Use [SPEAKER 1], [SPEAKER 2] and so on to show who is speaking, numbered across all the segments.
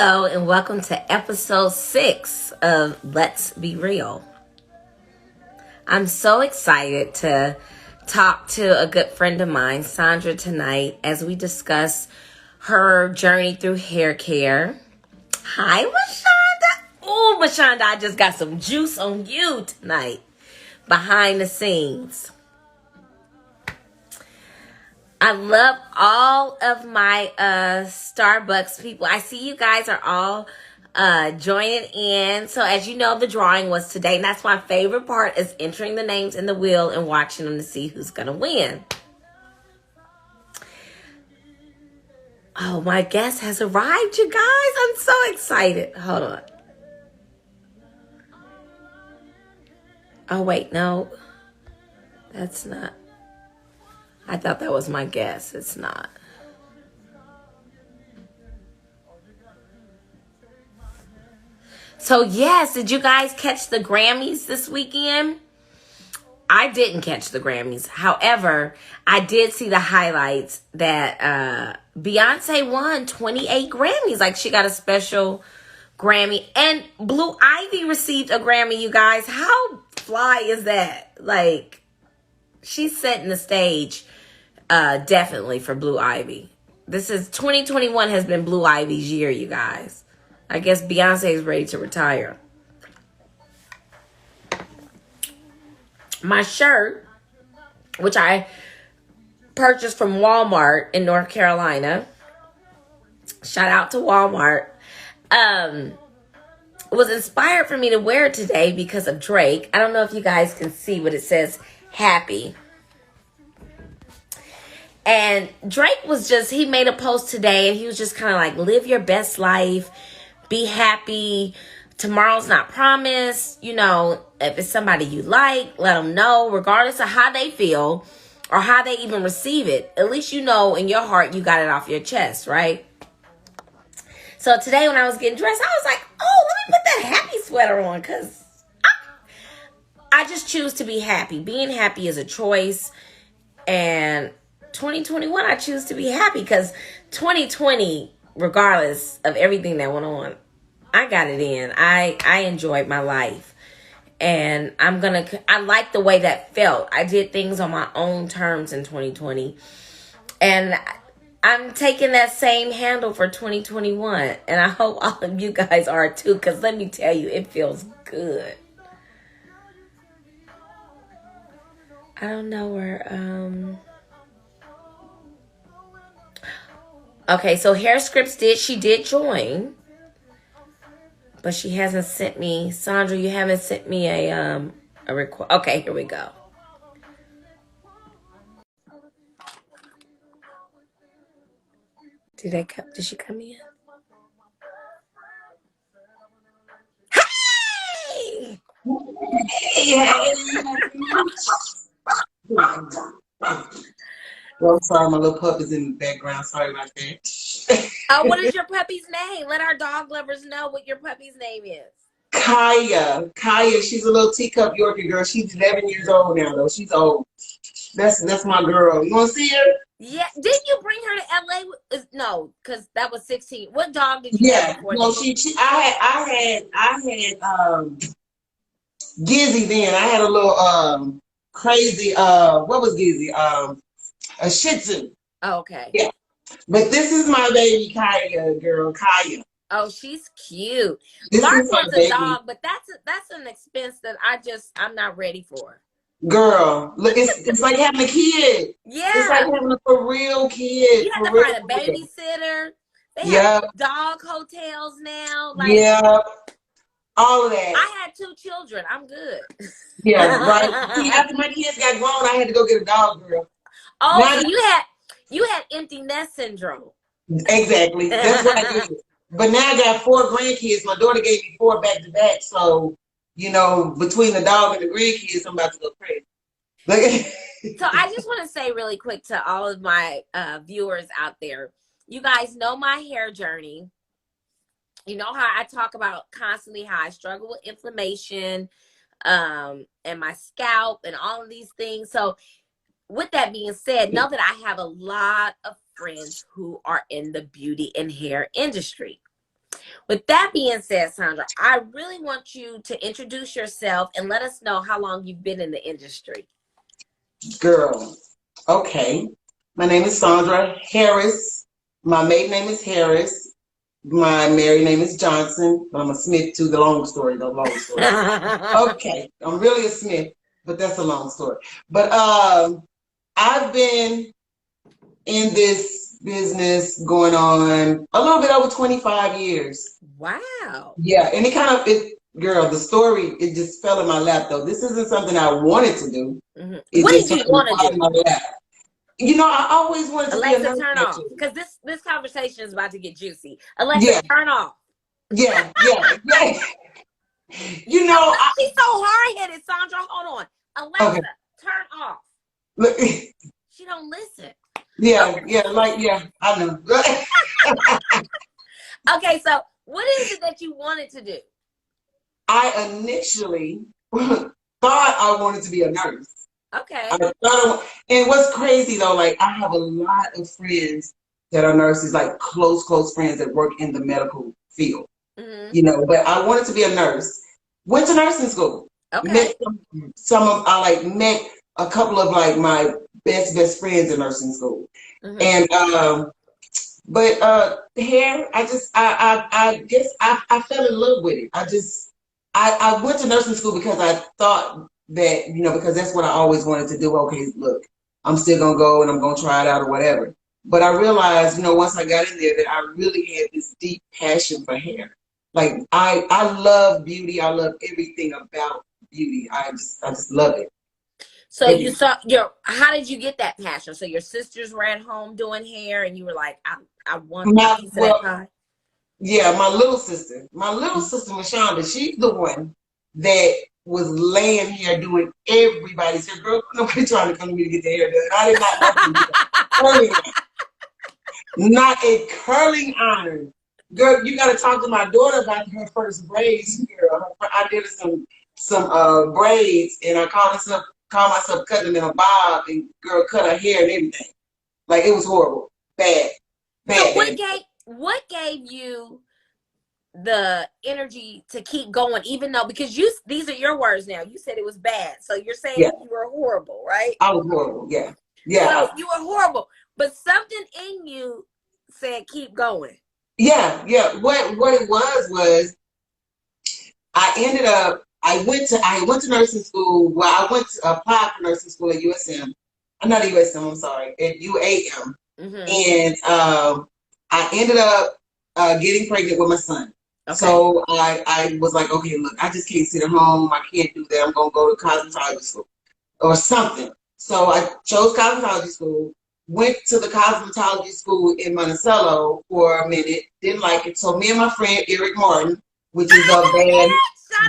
[SPEAKER 1] Hello, and welcome to episode 6 of Let's Be Real. I'm so excited to talk to a good friend of mine, Sondra, tonight as we discuss her journey through hair care. Hi, Mashonda. Oh, Mashonda, I just got some juice on you tonight, behind the scenes. I love all of my Starbucks people. I see you guys are all joining in. So as you know, the drawing was today. And that's my favorite part, is entering the names in the wheel and watching them to see who's going to win. Oh, my guest has arrived, you guys. I'm so excited. Hold on. Oh, wait, no. That's not. I thought that was my guess. It's not. So, yes, did you guys catch the Grammys this weekend? I didn't catch the Grammys. However, I did see the highlights that Beyonce won 28 Grammys. Like, she got a special Grammy. And Blue Ivy received a Grammy, you guys. How fly is that? Like, she's setting the stage definitely for Blue Ivy. This is 2021 has been Blue Ivy's year, you guys. I guess Beyonce is ready to retire. My shirt, which I purchased from Walmart in North Carolina, shout out to Walmart, was inspired for me to wear today because of Drake. I don't know if you guys can see, but it says happy. And Drake was he made a post today, and he was just kind of like, live your best life, be happy. Tomorrow's not promised. You know, if it's somebody you like, let them know, regardless of how they feel or how they even receive it. At least you know in your heart you got it off your chest, right? So today when I was getting dressed, I was like, oh, let me put that happy sweater on, because I just choose to be happy. Being happy is a choice. And 2021, I choose to be happy, because 2020, regardless of everything that went on, I got it in. I enjoyed my life. And I like the way that felt. I did things on my own terms in 2020. And I'm taking that same handle for 2021. And I hope all of you guys are too, because let me tell you, it feels good. I don't know where, okay, so Hair Scripts she did join, but she hasn't sent me, Sondra, you haven't sent me a request. Okay, here we go. Did she come in? Hey!
[SPEAKER 2] Hey. Well, I'm sorry, my little pup is in the background. Sorry about that.
[SPEAKER 1] Oh, what is your puppy's name? Let our dog lovers know what your puppy's name is.
[SPEAKER 2] Kaya, she's a little teacup Yorkie girl. She's 11 years old now, though. She's old. That's my girl. You want to see her?
[SPEAKER 1] Yeah. Didn't you bring her to LA? No, because that was 16. What dog did you have
[SPEAKER 2] Yeah.
[SPEAKER 1] before
[SPEAKER 2] No,
[SPEAKER 1] this?
[SPEAKER 2] I had Gizzy then. I had a little crazy what was Gizzy? A Shih Tzu.
[SPEAKER 1] Oh, okay.
[SPEAKER 2] Yeah. But this is my baby Kaya, girl. Kaya.
[SPEAKER 1] Oh, she's cute.
[SPEAKER 2] This
[SPEAKER 1] Lark
[SPEAKER 2] is my
[SPEAKER 1] wants a
[SPEAKER 2] baby.
[SPEAKER 1] dog, but that's an expense that I'm not ready for.
[SPEAKER 2] Girl, look, it's like having a kid.
[SPEAKER 1] Yeah.
[SPEAKER 2] It's like having a for real kid.
[SPEAKER 1] You have to
[SPEAKER 2] For
[SPEAKER 1] find a
[SPEAKER 2] real.
[SPEAKER 1] babysitter. They
[SPEAKER 2] Yeah.
[SPEAKER 1] have dog hotels now. Like,
[SPEAKER 2] Yeah. All of that.
[SPEAKER 1] I had 2 children. I'm good.
[SPEAKER 2] Yeah, right. See, after my kids got grown, I had to go get a dog, girl.
[SPEAKER 1] Oh,
[SPEAKER 2] Now
[SPEAKER 1] so you had empty nest syndrome.
[SPEAKER 2] exactly. That's what I did. But now I got 4 grandkids. My daughter gave me 4 back to back. So, you know, between the dog and the grandkids, I'm about to go crazy.
[SPEAKER 1] So I just want to say really quick to all of my viewers out there, you guys know my hair journey. You know how I talk about constantly how I struggle with inflammation and my scalp and all of these things. So with that being said, know that I have a lot of friends who are in the beauty and hair industry. With that being said, Sondra, I really want you to introduce yourself and let us know how long you've been in the industry.
[SPEAKER 2] Girl, okay. My name is Sondra Harris. My maiden name is Harris. My married name is Johnson, but I'm a Smith too. The long story, the long story. Okay, I'm really a Smith, but that's a long story. But I've been in this business going on a little bit over 25 years.
[SPEAKER 1] Wow.
[SPEAKER 2] Yeah, and girl, the story, it just fell in my lap though. This isn't something I wanted to do.
[SPEAKER 1] Mm-hmm.
[SPEAKER 2] It
[SPEAKER 1] What
[SPEAKER 2] just
[SPEAKER 1] did you
[SPEAKER 2] sort of
[SPEAKER 1] want to
[SPEAKER 2] fell
[SPEAKER 1] do?
[SPEAKER 2] in my lap. You know, I always wanted to be a
[SPEAKER 1] Alexa,
[SPEAKER 2] nurse,
[SPEAKER 1] turn off,
[SPEAKER 2] actually.
[SPEAKER 1] because this conversation is about to get juicy. Alexa,
[SPEAKER 2] Yeah,
[SPEAKER 1] turn off.
[SPEAKER 2] yeah. You know,
[SPEAKER 1] She's so hard-headed, Sondra. Hold on. Alexa,
[SPEAKER 2] okay.
[SPEAKER 1] turn off.
[SPEAKER 2] Look,
[SPEAKER 1] She don't listen.
[SPEAKER 2] yeah,
[SPEAKER 1] Okay.
[SPEAKER 2] yeah, I know.
[SPEAKER 1] Okay, so what is it that you wanted to do?
[SPEAKER 2] I initially thought I wanted to be a nurse.
[SPEAKER 1] Okay.
[SPEAKER 2] And what's crazy though, like I have a lot of friends that are nurses, like close friends that work in the medical field.
[SPEAKER 1] Mm-hmm.
[SPEAKER 2] You know, but I wanted to be a nurse. Went to nursing school.
[SPEAKER 1] Okay.
[SPEAKER 2] Met I met a couple of like my best friends in nursing school.
[SPEAKER 1] Mm-hmm.
[SPEAKER 2] And but hair, I guess I fell in love with it. I went to nursing school because I thought that, you know, because that's what I always wanted to do. Okay, look, I'm still gonna go and I'm gonna try it out or whatever. But I realized, you know, once I got in there that I really had this deep passion for hair. Like I love beauty. I love everything about beauty. I just love it.
[SPEAKER 1] So you saw how did you get that passion? So your sisters were at home doing hair and you were like, I want a piece of that pie?
[SPEAKER 2] Yeah, my little sister, Mashonda, she's the one that was laying here doing everybody's hair. Girl, nobody trying to come to me to get their hair done. I did not know curling iron. Not a curling iron. Girl, you gotta talk to my daughter about her first braids, girl. I did some braids and I called myself cutting in a bob and girl cut her hair and everything. Like it was horrible. Bad.
[SPEAKER 1] So what gave you the energy to keep going, even though, because these are your words now, you said it was bad, so you're saying you were horrible, right?
[SPEAKER 2] I was horrible. Yeah
[SPEAKER 1] so you were horrible, but something in you said keep going.
[SPEAKER 2] Yeah what it was I went to nursing school. Well, I went to apply for nursing school at USM. Not at USM, I'm sorry, at UAM. And I ended up getting pregnant with my son. Okay. So I was like, okay, look, I just can't sit at home. I can't do that. I'm going to go to cosmetology school or something. So I chose cosmetology school, went to the cosmetology school in Monticello for a minute, didn't like it. So me and my friend Eric Martin, which is a band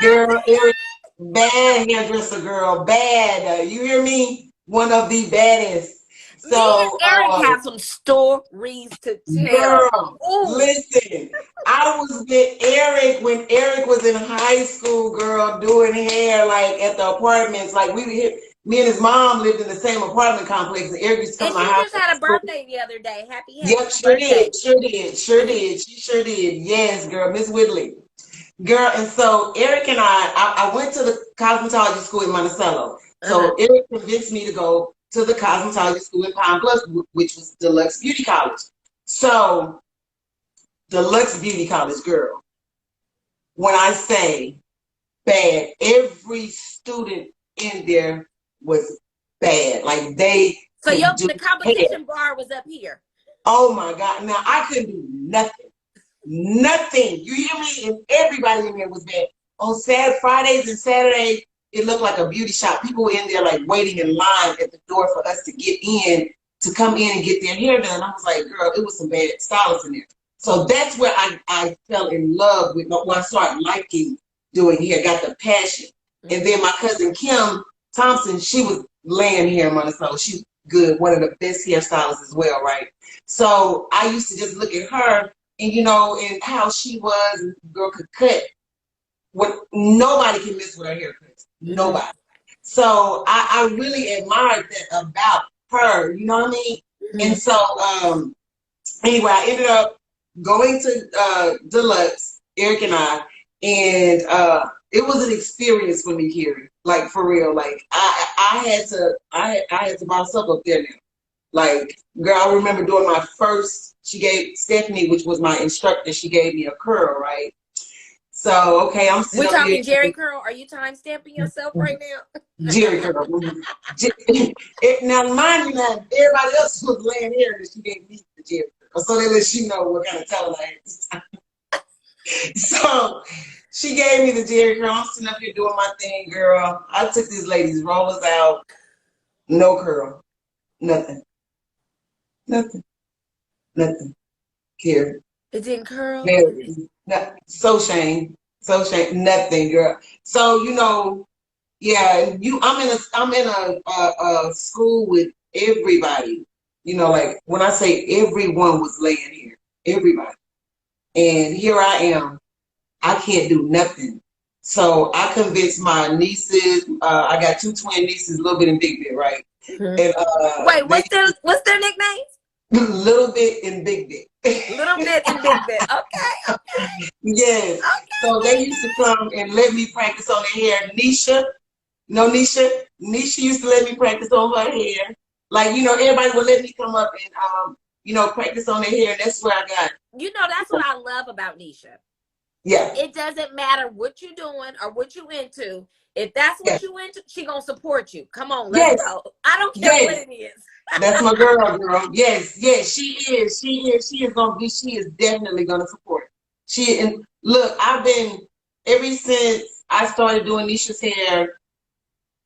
[SPEAKER 2] girl, Eric, bad hairdresser girl, bad. You hear me? One of the baddest. So
[SPEAKER 1] me and Eric have some stories to tell.
[SPEAKER 2] Girl, listen, I was with Eric when Eric was in high school, girl, doing hair like at the apartments. Like me and his mom lived in the same apartment complex, and Eric used to come to my house.
[SPEAKER 1] She just had a birthday the other day. Happy
[SPEAKER 2] yep,
[SPEAKER 1] birthday.
[SPEAKER 2] Sure did. She sure did. Yes, girl, Miss Whitley. Girl, and so Eric and I went to the cosmetology school in Monticello. So Eric convinced me to go to the cosmetology school in Pine Bluff, which was Deluxe Beauty College. So, Deluxe Beauty College, girl, when I say bad, every student in there was bad. Like
[SPEAKER 1] So the competition bar was up here.
[SPEAKER 2] Oh my God. Now I couldn't do nothing. Nothing. You hear me? And everybody in there was bad. On Fridays and Saturdays, it looked like a beauty shop. People were in there like waiting in line at the door for us to get in, to come in and get their hair done. I was like, girl, it was some bad stylists in there. So that's where I fell in love with, when I started liking doing hair, got the passion. And then my cousin Kim Thompson, she was laying hair in Monticello. She's good, one of the best hairstylists as well, right? So I used to just look at her and, you know, and how she was, and the girl could cut. What nobody can miss with her haircuts. Nobody. So I really admired that about her, you know what I mean? And so anyway, I ended up going to Deluxe, Eric and and it was an experience for me, Kari. Like for real. Like I had to myself up there now. Like, girl, I remember doing my first, she gave Stephanie, which was my instructor, she gave me a curl, right? So, okay, I'm sitting
[SPEAKER 1] We're
[SPEAKER 2] up
[SPEAKER 1] talking
[SPEAKER 2] here.
[SPEAKER 1] Jerry curl. Are you time stamping yourself right now?
[SPEAKER 2] Jerry curl. Now, mind you, now, everybody else was laying here and she gave me the Jerry curl. So they let you know what kind of talent I had this time. So she gave me the Jerry curl. I'm sitting up here doing my thing, girl. I took this lady's rollers out. No curl. Nothing. Nothing. Nothing. Here.
[SPEAKER 1] It didn't curl.
[SPEAKER 2] Very. So shame. So shame. Nothing, girl. So, yeah, I'm in a school with everybody. Like when I say everyone was laying here, everybody. And here I am. I can't do nothing. So I convinced my nieces. I got two twin nieces, Little Bit and Big Bit, right?
[SPEAKER 1] Mm-hmm.
[SPEAKER 2] And
[SPEAKER 1] wait, what's their nicknames?
[SPEAKER 2] Little Bit and Big Bit.
[SPEAKER 1] Little Bit and Big Bit. Okay.
[SPEAKER 2] Yes.
[SPEAKER 1] Okay.
[SPEAKER 2] So they used to come and let me practice on their hair. Nisha used to let me practice on her hair. Like, everybody would let me come up and practice on their hair. And that's where I got.
[SPEAKER 1] That's what I love about Nisha.
[SPEAKER 2] Yeah.
[SPEAKER 1] It doesn't matter what you're doing or what you into. If that's what you into, she gonna support you. Come on, let's go. I don't care what it is.
[SPEAKER 2] That's my girl. Yes, she is. She is definitely gonna support. And look, I've been ever since I started doing Nisha's hair.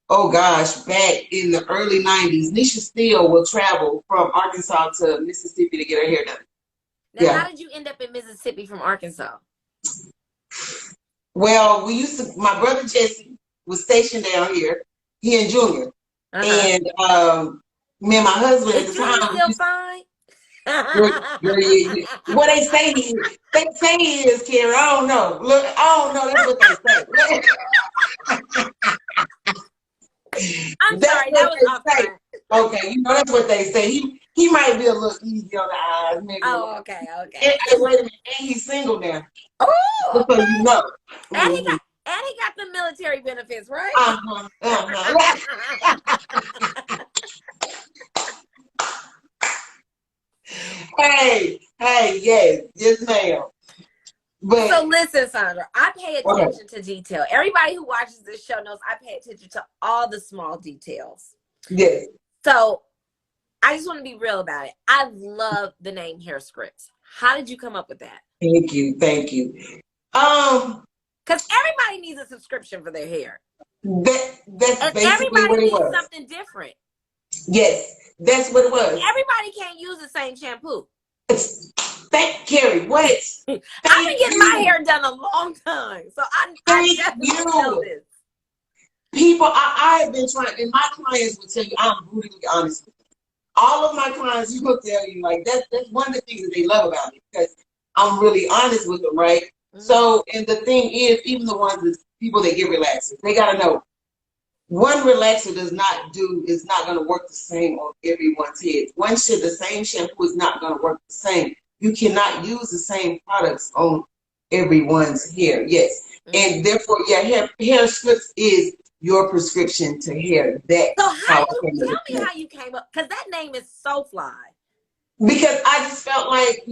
[SPEAKER 2] Oh gosh, back in the early 90s, Nisha still will travel from Arkansas to Mississippi to get her hair done.
[SPEAKER 1] Now, how did you end up in Mississippi from Arkansas?
[SPEAKER 2] Well, my brother Jesse was stationed down here, he and Junior. And me and my husband at the time.
[SPEAKER 1] Still fine?
[SPEAKER 2] What they say he is, Kari. I don't know. Look, I don't know. That's what they say.
[SPEAKER 1] I'm sorry, that was awkward.
[SPEAKER 2] Okay, that's what they say. He might be a little easy on the eyes, maybe.
[SPEAKER 1] Oh, okay.
[SPEAKER 2] And wait a minute, and he's single now.
[SPEAKER 1] Oh,
[SPEAKER 2] so you know.
[SPEAKER 1] And he got the military benefits, right?
[SPEAKER 2] Hey, yes, ma'am.
[SPEAKER 1] So listen, Sondra, I pay attention to detail. Everybody who watches this show knows I pay attention to all the small details.
[SPEAKER 2] Yes.
[SPEAKER 1] So I just want to be real about it. I love the name Hair Scripts. How did you come up with that?
[SPEAKER 2] Thank you.
[SPEAKER 1] Because everybody needs a subscription for their hair.
[SPEAKER 2] That's basically
[SPEAKER 1] everybody
[SPEAKER 2] what it
[SPEAKER 1] needs
[SPEAKER 2] was.
[SPEAKER 1] Something different.
[SPEAKER 2] Yes, that's what it was.
[SPEAKER 1] Everybody can't use the same shampoo.
[SPEAKER 2] Thank Kari. Wait.
[SPEAKER 1] I've been getting my hair done a long time, so I definitely know this.
[SPEAKER 2] People, I have been trying, and my clients will tell you, I'm brutally honest with you. All of my clients will tell you, like, that's one of the things that they love about me, because I'm really honest with them, right? Mm-hmm. So, and the thing is, even the ones that people that get relaxers, they gotta know, one relaxer is not going to work the same on everyone's head. The same shampoo is not going to work the same. You cannot use the same products on everyone's hair. Yes. Mm-hmm. And therefore, hair scripts is your prescription to hair.
[SPEAKER 1] So tell me how you came up, because that name is so fly.
[SPEAKER 2] Because I just felt like,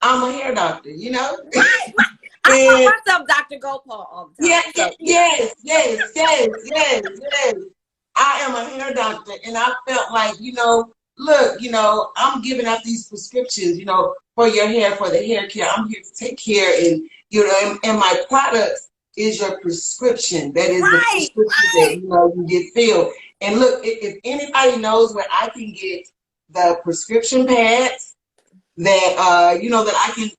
[SPEAKER 2] I'm a hair doctor,
[SPEAKER 1] Right. I call myself Dr. Gopal all the time.
[SPEAKER 2] Yes. I am a hair doctor, and I felt like, look, I'm giving out these prescriptions, for your hair, for the hair care. I'm here to take care, and and my product is your prescription. That is the prescription that you get filled. And look, if anybody knows where I can get the prescription pads that that I can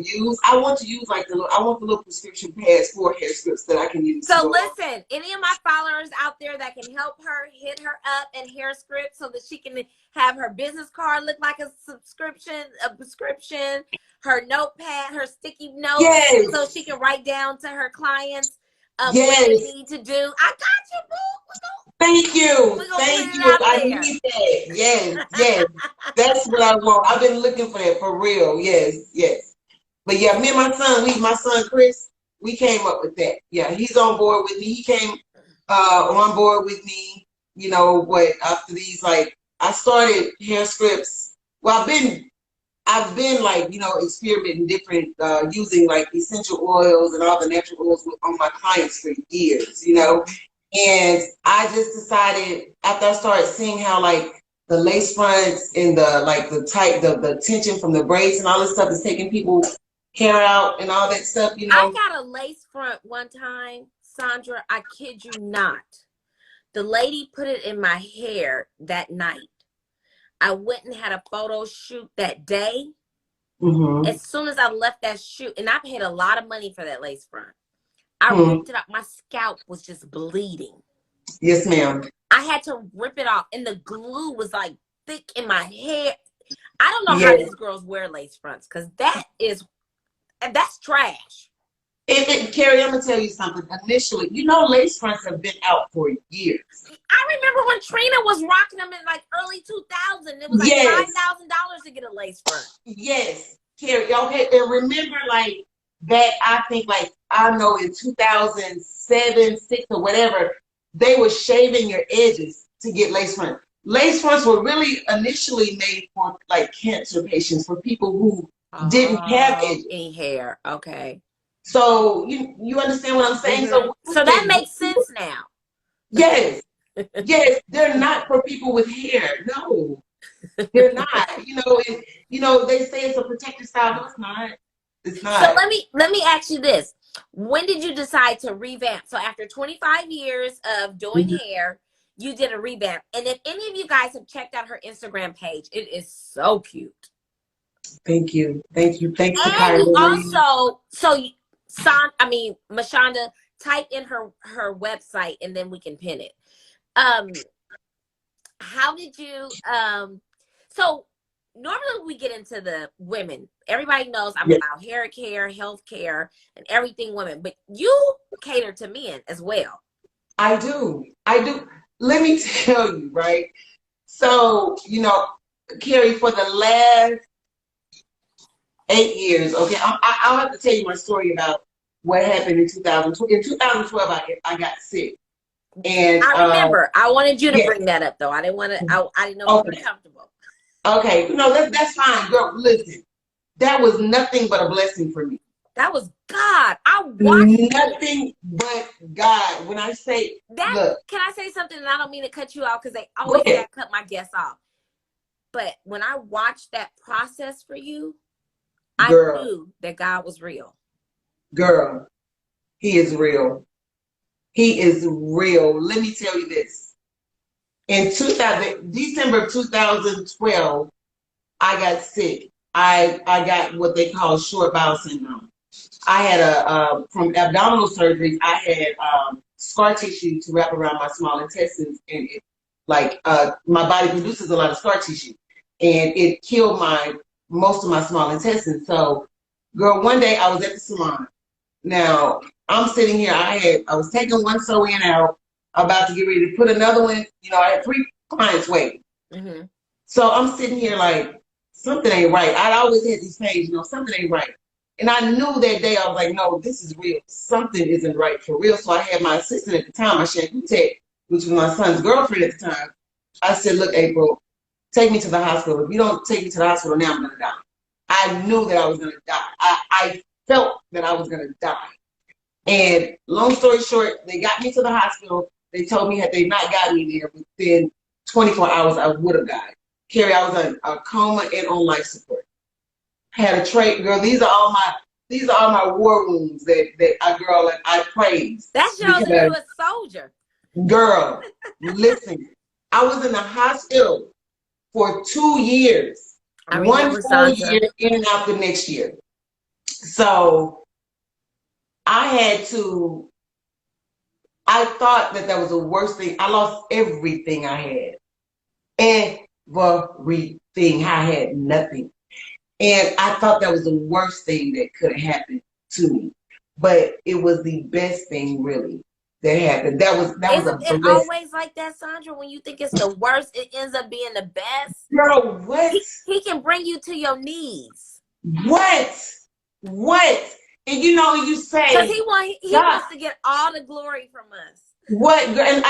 [SPEAKER 2] use, I want to use the little prescription pads for hair scripts that I can use.
[SPEAKER 1] So listen, any of my followers out there that can help her, hit her up and hair script so that she can have her business card look like a prescription, her notepad, her sticky notes, so she can write down to her clients what they need to do. I got you, boo.
[SPEAKER 2] Thank you.
[SPEAKER 1] We're gonna put
[SPEAKER 2] Thank
[SPEAKER 1] it
[SPEAKER 2] you.
[SPEAKER 1] out
[SPEAKER 2] I
[SPEAKER 1] there.
[SPEAKER 2] need that. Yes, yes. That's what I want. I've been looking for that for real. Yes, yes. But yeah, me and my son Chris, we came up with that. Yeah, he's on board with me. He came on board with me, you know, what after these like I started hair scripts. Well, I've been like, you know, experimenting different using like essential oils and all the natural oils on my clients for years, you know. And I just decided after I started seeing how like the lace fronts and the like the tight the tension from the braids and all this stuff is taking people hair out and all that stuff, you
[SPEAKER 1] I
[SPEAKER 2] know.
[SPEAKER 1] got a lace front one time, Sondra. I kid you not. The lady put it in my hair that night. I went and had a photo shoot that day.
[SPEAKER 2] Mm-hmm.
[SPEAKER 1] As soon as I left that shoot, and I paid a lot of money for that lace front, I
[SPEAKER 2] Hmm.
[SPEAKER 1] ripped it up. My scalp was just bleeding.
[SPEAKER 2] Yes, ma'am.
[SPEAKER 1] I had to rip it off, and the glue was like thick in my hair. I don't know how
[SPEAKER 2] Yes.
[SPEAKER 1] these girls wear lace fronts because that's trash.
[SPEAKER 2] Carrie, I'm gonna tell you something. Initially, you know, lace fronts have been out for years.
[SPEAKER 1] I remember when Trina was rocking them in like early 2000. It was like
[SPEAKER 2] Yes,
[SPEAKER 1] $5,000 to get a lace front.
[SPEAKER 2] yes, Carrie. Okay, and remember, like that. I think, like I know, in 2007, six, or whatever, they were shaving your edges to get lace fronts. Lace fronts were really initially made for like cancer patients, for people who didn't have
[SPEAKER 1] Oh,
[SPEAKER 2] edges.
[SPEAKER 1] any hair. Okay.
[SPEAKER 2] So you understand what I'm saying?
[SPEAKER 1] Mm-hmm.
[SPEAKER 2] So
[SPEAKER 1] So that makes sense now.
[SPEAKER 2] yes, yes, they're not for people with hair. No, they're not. You know, they say it's a protective style. No, it's not. It's
[SPEAKER 1] So
[SPEAKER 2] not.
[SPEAKER 1] let me ask you this. When did you decide to revamp? So after 25 years of doing
[SPEAKER 2] Mhm.
[SPEAKER 1] hair, you did a revamp. And if any of you guys have checked out her Instagram page, it is so cute.
[SPEAKER 2] Thank you. Thank you. Thanks to
[SPEAKER 1] And
[SPEAKER 2] Kari.
[SPEAKER 1] you also, Mashonda, type in her website and then we can pin it. Um, how did you so normally we get into the women. Everybody knows I'm
[SPEAKER 2] Yeah,
[SPEAKER 1] about hair care, health care, and everything women, but you cater to men as well.
[SPEAKER 2] I do. I do. Let me tell you, right? So, Carrie, for the last 8 years, okay, I'll have to tell you my story about what happened in 2012. In 2012, I got sick. And
[SPEAKER 1] I remember. I wanted you to
[SPEAKER 2] yeah,
[SPEAKER 1] bring that up though. I didn't want to. I didn't know if you were
[SPEAKER 2] okay.
[SPEAKER 1] comfortable.
[SPEAKER 2] Okay, no, that's fine, girl. Listen, that was nothing but a blessing for me.
[SPEAKER 1] That was God. I watched you.
[SPEAKER 2] Nothing but God. When I say,
[SPEAKER 1] That
[SPEAKER 2] look,
[SPEAKER 1] can I say something? And I don't mean to cut you off because they
[SPEAKER 2] go
[SPEAKER 1] always say
[SPEAKER 2] ahead,
[SPEAKER 1] I cut my guests off. But when I watched that process for you, I
[SPEAKER 2] girl,
[SPEAKER 1] knew that God was real.
[SPEAKER 2] girl. He is real. He is real. Let me tell you this. In December of 2012, I got sick. I got what they call short bowel syndrome. I had from abdominal surgeries, I had scar tissue to wrap around my small intestines, and my body produces a lot of scar tissue, and it killed most of my small intestines. So, girl, one day I was at the salon. Now I'm sitting here. I was taking one sew in out, about to get ready to put another one. I had 3 clients waiting.
[SPEAKER 1] Mm-hmm.
[SPEAKER 2] So I'm sitting here like something ain't right. I'd always had these pains, something ain't right. And I knew that day I was like, no, this is real. Something isn't right for real. So I had my assistant at the time, my shampoo tech, which was my son's girlfriend at the time. I said, look, April, take me to the hospital. If you don't take me to the hospital now, I'm gonna die. I knew that I was gonna die. I felt that I was gonna die. And long story short, they got me to the hospital. They told me had they not got me there within 24 hours, I would have died. Carrie, I was in a coma and on life support. Had a trait, girl. These are all my war wounds that I praise
[SPEAKER 1] That shows that
[SPEAKER 2] because,
[SPEAKER 1] you're a soldier.
[SPEAKER 2] girl, listen, I was in the hospital for 2 years,
[SPEAKER 1] I
[SPEAKER 2] one
[SPEAKER 1] remember
[SPEAKER 2] full
[SPEAKER 1] Sandra.
[SPEAKER 2] year in and out the next year. So I had to. I thought that was the worst thing. I lost everything I had. Everything. I had nothing. And I thought that was the worst thing that could have happened to me. But it was the best thing, really. that happened. That was a
[SPEAKER 1] Isn't it
[SPEAKER 2] blessing.
[SPEAKER 1] always like that, Sondra? When you think it's the worst, it ends up being the best.
[SPEAKER 2] Girl, what?
[SPEAKER 1] He can bring you to your knees.
[SPEAKER 2] What? What? And you know, you
[SPEAKER 1] Because
[SPEAKER 2] say,
[SPEAKER 1] he
[SPEAKER 2] God,
[SPEAKER 1] wants to get all the glory from us.
[SPEAKER 2] what? Girl, and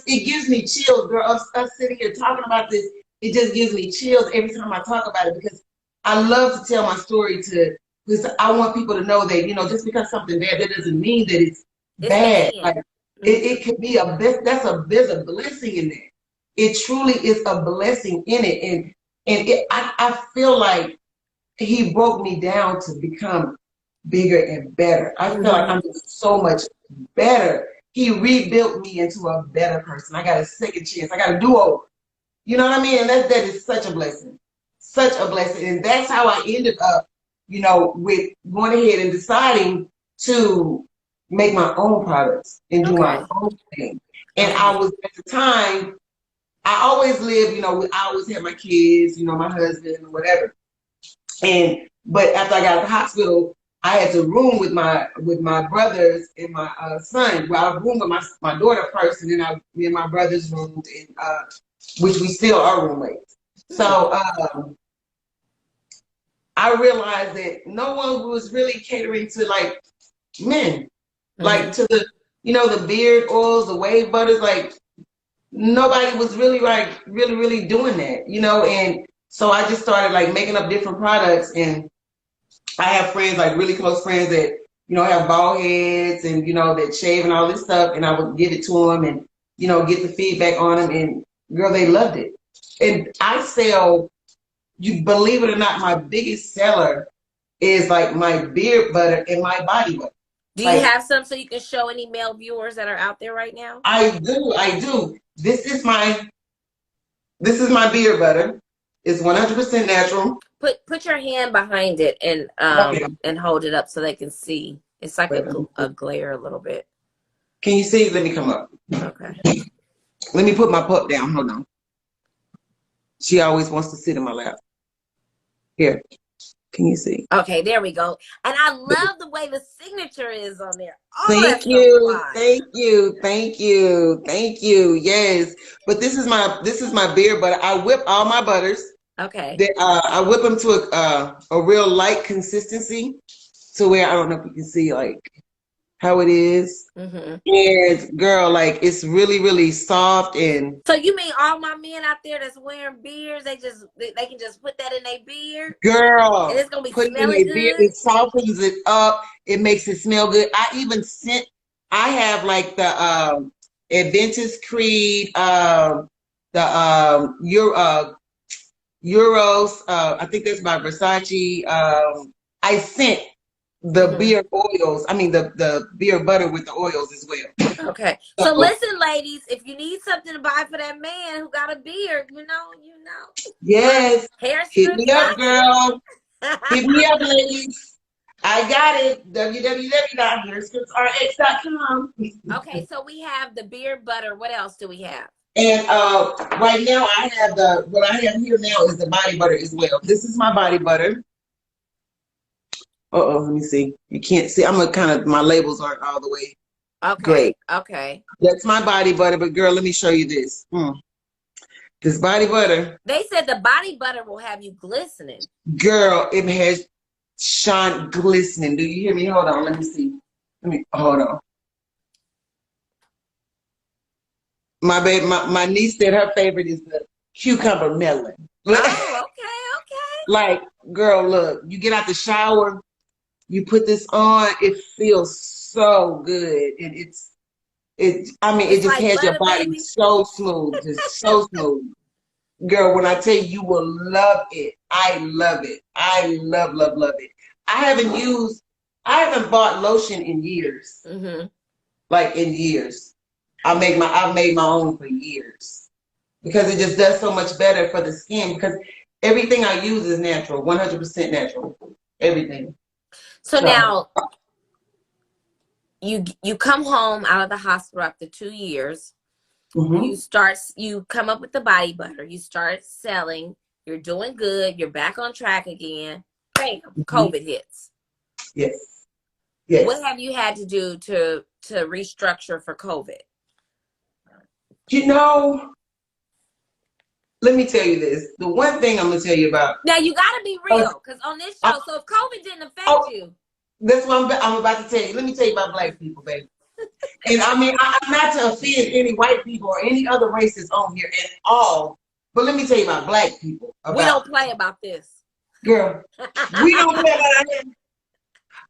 [SPEAKER 2] it gives me chills, girl. Us sitting here talking about this, it just gives me chills every time I talk about it because I love to tell my story because I want people to know that, you know, just because something bad, that doesn't mean that it's
[SPEAKER 1] It's the
[SPEAKER 2] bad.
[SPEAKER 1] end.
[SPEAKER 2] Like, it could be there's a blessing in there. It truly is a blessing in it. I feel like he broke me down to become bigger and better. I feel like I'm just so much better. He rebuilt me into a better person. I got a second chance. I got a do-over. You know what I mean? And that is such a blessing. Such a blessing. And that's how I ended up, you know, with going ahead and deciding to make my own products and do my own thing. And I was at the time, I always lived, you know, I always had my kids, you know, my husband or whatever. But after I got out of the hospital, I had to room with my brothers and my son. Well, I roomed with my daughter first, and then me and my brothers roomed in, which we still are roommates. So I realized that no one was really catering to like men, like to the, you know, the beard oils, the wave butters, like nobody was really like really doing that, you know. And so I just started like making up different products, and I have friends, like really close friends that, you know, have bald heads and, you know, that shave and all this stuff. And I would give it to them and, you know, get the feedback on them. And girl, they loved it. And I sell, you believe it or not, my biggest seller is like my beard butter and my body butter.
[SPEAKER 1] Do you have some so you can show any male viewers that are out there right now?
[SPEAKER 2] I do. This is my beard butter. It's 100% natural.
[SPEAKER 1] Put your hand behind it and and hold it up so they can see. It's like a glare a little bit.
[SPEAKER 2] Can you see? Let me come up.
[SPEAKER 1] Okay.
[SPEAKER 2] Let me put my pup down. Hold on. She always wants to sit in my lap. Here. Can you see?
[SPEAKER 1] Okay, there we go. And I love the way the signature is on there. Oh,
[SPEAKER 2] thank you. Yes. But this is my beard butter. I whip all my butters.
[SPEAKER 1] Okay.
[SPEAKER 2] Then, I whip them to a real light consistency to where I don't know if you can see like how it is. And girl, like it's really soft. And
[SPEAKER 1] so you mean all my men out there that's wearing beards, they can just put that in their beard?
[SPEAKER 2] Girl,
[SPEAKER 1] and it's gonna be
[SPEAKER 2] put
[SPEAKER 1] smelling good.
[SPEAKER 2] Beard, it softens it up. It makes it smell good. I have like the Adventist Creed, Euros. I think that's by Versace. I sent the beard oils. I mean the beard butter with the oils as well.
[SPEAKER 1] Okay. So listen, ladies, if you need something to buy for that man who got a beard, you know.
[SPEAKER 2] Yes.
[SPEAKER 1] Hair
[SPEAKER 2] Hit me up, girl. Hit me up, ladies. I got it. www.hairscriptsrx.com.
[SPEAKER 1] Okay, so we have the beard butter. What else do we have?
[SPEAKER 2] And right now I have what I have here now is the body butter as well. This is my body butter. Let me see. You can't see. My labels aren't all the way.
[SPEAKER 1] Okay.
[SPEAKER 2] Great.
[SPEAKER 1] Okay.
[SPEAKER 2] That's my body butter, but girl, let me show you this. This body butter.
[SPEAKER 1] They said the body butter will have you glistening.
[SPEAKER 2] Girl, it has shine glistening. Do you hear me? Hold on. Let me see. Hold on. My niece said her favorite is the cucumber melon.
[SPEAKER 1] Oh, okay.
[SPEAKER 2] Like, girl, look, you get out the shower, you put this on, it feels so good. And it just like has your body baby. So smooth, just so smooth. Girl, when I tell you, you will love it. I love it. I love it. I haven't bought lotion in years. Like in years. I've made my own for years because it just does so much better for the skin because everything I use is natural, 100% natural, everything.
[SPEAKER 1] So now you come home out of the hospital after 2 years. You come up with the body butter. You start selling. You're doing good. You're back on track again. Bam, COVID hits.
[SPEAKER 2] Yes.
[SPEAKER 1] What have you had to do to to restructure for COVID?
[SPEAKER 2] You know, let me tell you this. The one thing I'm gonna tell you about.
[SPEAKER 1] Now you got to be real, because on this show, so if COVID didn't affect you,
[SPEAKER 2] that's what I'm about to tell you. Let me tell you about black people, baby. And I mean, I'm not to offend any white people or any other races on here at all. But let me tell you about black people.
[SPEAKER 1] We don't play about this.
[SPEAKER 2] Girl, we don't play about it.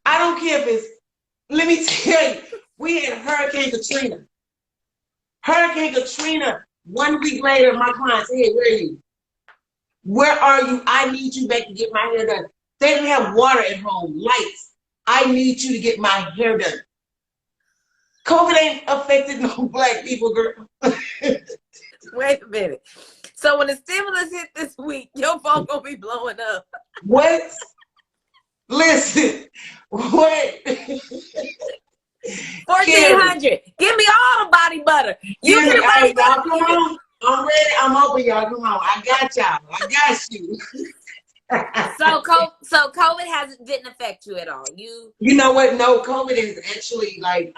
[SPEAKER 2] I don't care if it's, let me tell you, we had Hurricane Katrina. Hurricane Katrina, 1 week later, my client said, hey, where are you? Where are you? I need you back to get my hair done. They didn't have water at home, lights. I need you to get my hair done. COVID ain't affected no black people, girl.
[SPEAKER 1] Wait a minute. So when the stimulus hit this week, your phone gonna be blowing up.
[SPEAKER 2] What? Listen, what?
[SPEAKER 1] 1,400. Give me all the body butter. You
[SPEAKER 2] Give
[SPEAKER 1] get
[SPEAKER 2] me,
[SPEAKER 1] the body
[SPEAKER 2] hey,
[SPEAKER 1] butter.
[SPEAKER 2] y'all, come on. I'm ready. I'm open, y'all. Come on. I got y'all. I got you.
[SPEAKER 1] So COVID didn't affect you at all. You
[SPEAKER 2] know what? No, COVID is actually like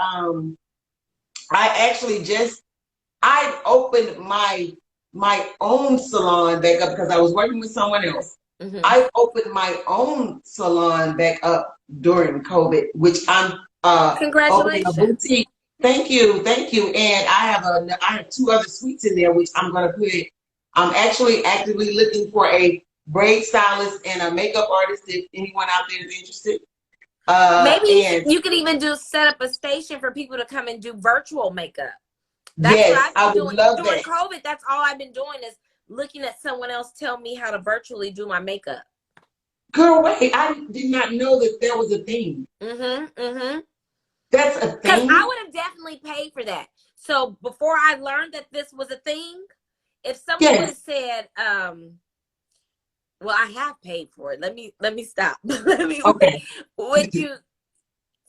[SPEAKER 2] I opened my own salon back up because I was working with someone else.
[SPEAKER 1] Mm-hmm.
[SPEAKER 2] I opened my own salon back up during COVID, which I'm opening a boutique. Thank you. And I have 2 other suites in there, which I'm gonna put. I'm actually actively looking for a braid stylist and a makeup artist. If anyone out there is interested,
[SPEAKER 1] maybe you could even set up a station for people to come and do virtual makeup. That's
[SPEAKER 2] yes,
[SPEAKER 1] what I've been
[SPEAKER 2] would
[SPEAKER 1] doing
[SPEAKER 2] love
[SPEAKER 1] during
[SPEAKER 2] that.
[SPEAKER 1] COVID. That's all I've been doing is looking at someone else tell me how to virtually do my makeup.
[SPEAKER 2] Girl, wait! I did not know that was a thing. That's a thing.
[SPEAKER 1] Because I would have definitely paid for that. So before I learned that this was a thing, if someone would have said, well, I have paid for it. Let me stop.
[SPEAKER 2] Okay.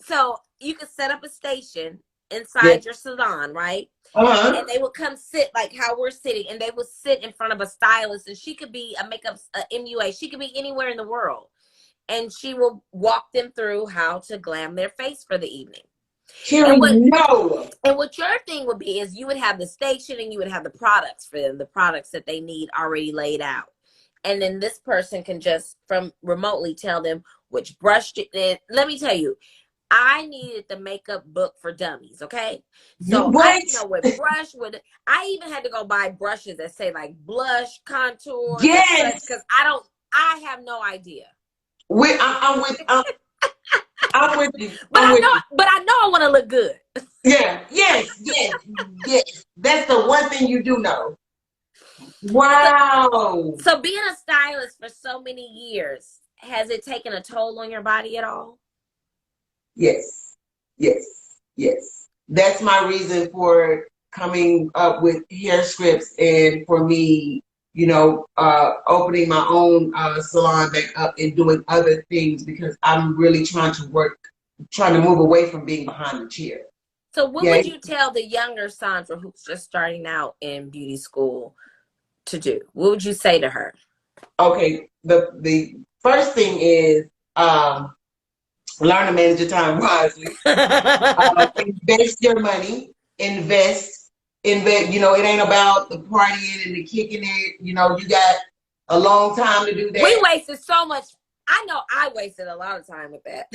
[SPEAKER 1] So you could set up a station inside your salon, right? And they would come sit like how we're sitting, and they would sit in front of a stylist, and she could be a makeup MUA. She could be anywhere in the world, and she will walk them through how to glam their face for the evening.
[SPEAKER 2] And
[SPEAKER 1] what your thing would be is you would have the station and you would have the products for them, the products that they need already laid out. And then this person can just from remotely tell them which brush let me tell you, I needed the makeup book for dummies, okay? So I didn't know what brush I even had to go buy brushes that say like blush, contour, because I have no idea.
[SPEAKER 2] I'm with you.
[SPEAKER 1] But I know I want to look good.
[SPEAKER 2] Yes. That's the one thing you do know. Wow.
[SPEAKER 1] So being a stylist for so many years, has it taken a toll on your body at all?
[SPEAKER 2] Yes. That's my reason for coming up with hair scripts and for me, opening my own salon back up and doing other things because I'm really trying to move away from being behind the chair.
[SPEAKER 1] So what would you tell the younger Sondra who's just starting out in beauty school to do? What would you say to her?
[SPEAKER 2] Okay, the first thing is learn to manage your time wisely. Invest your money. Invest. It ain't about the partying and the kicking it. You got a long time to do that.
[SPEAKER 1] We wasted so much. I know I wasted a lot of time with that.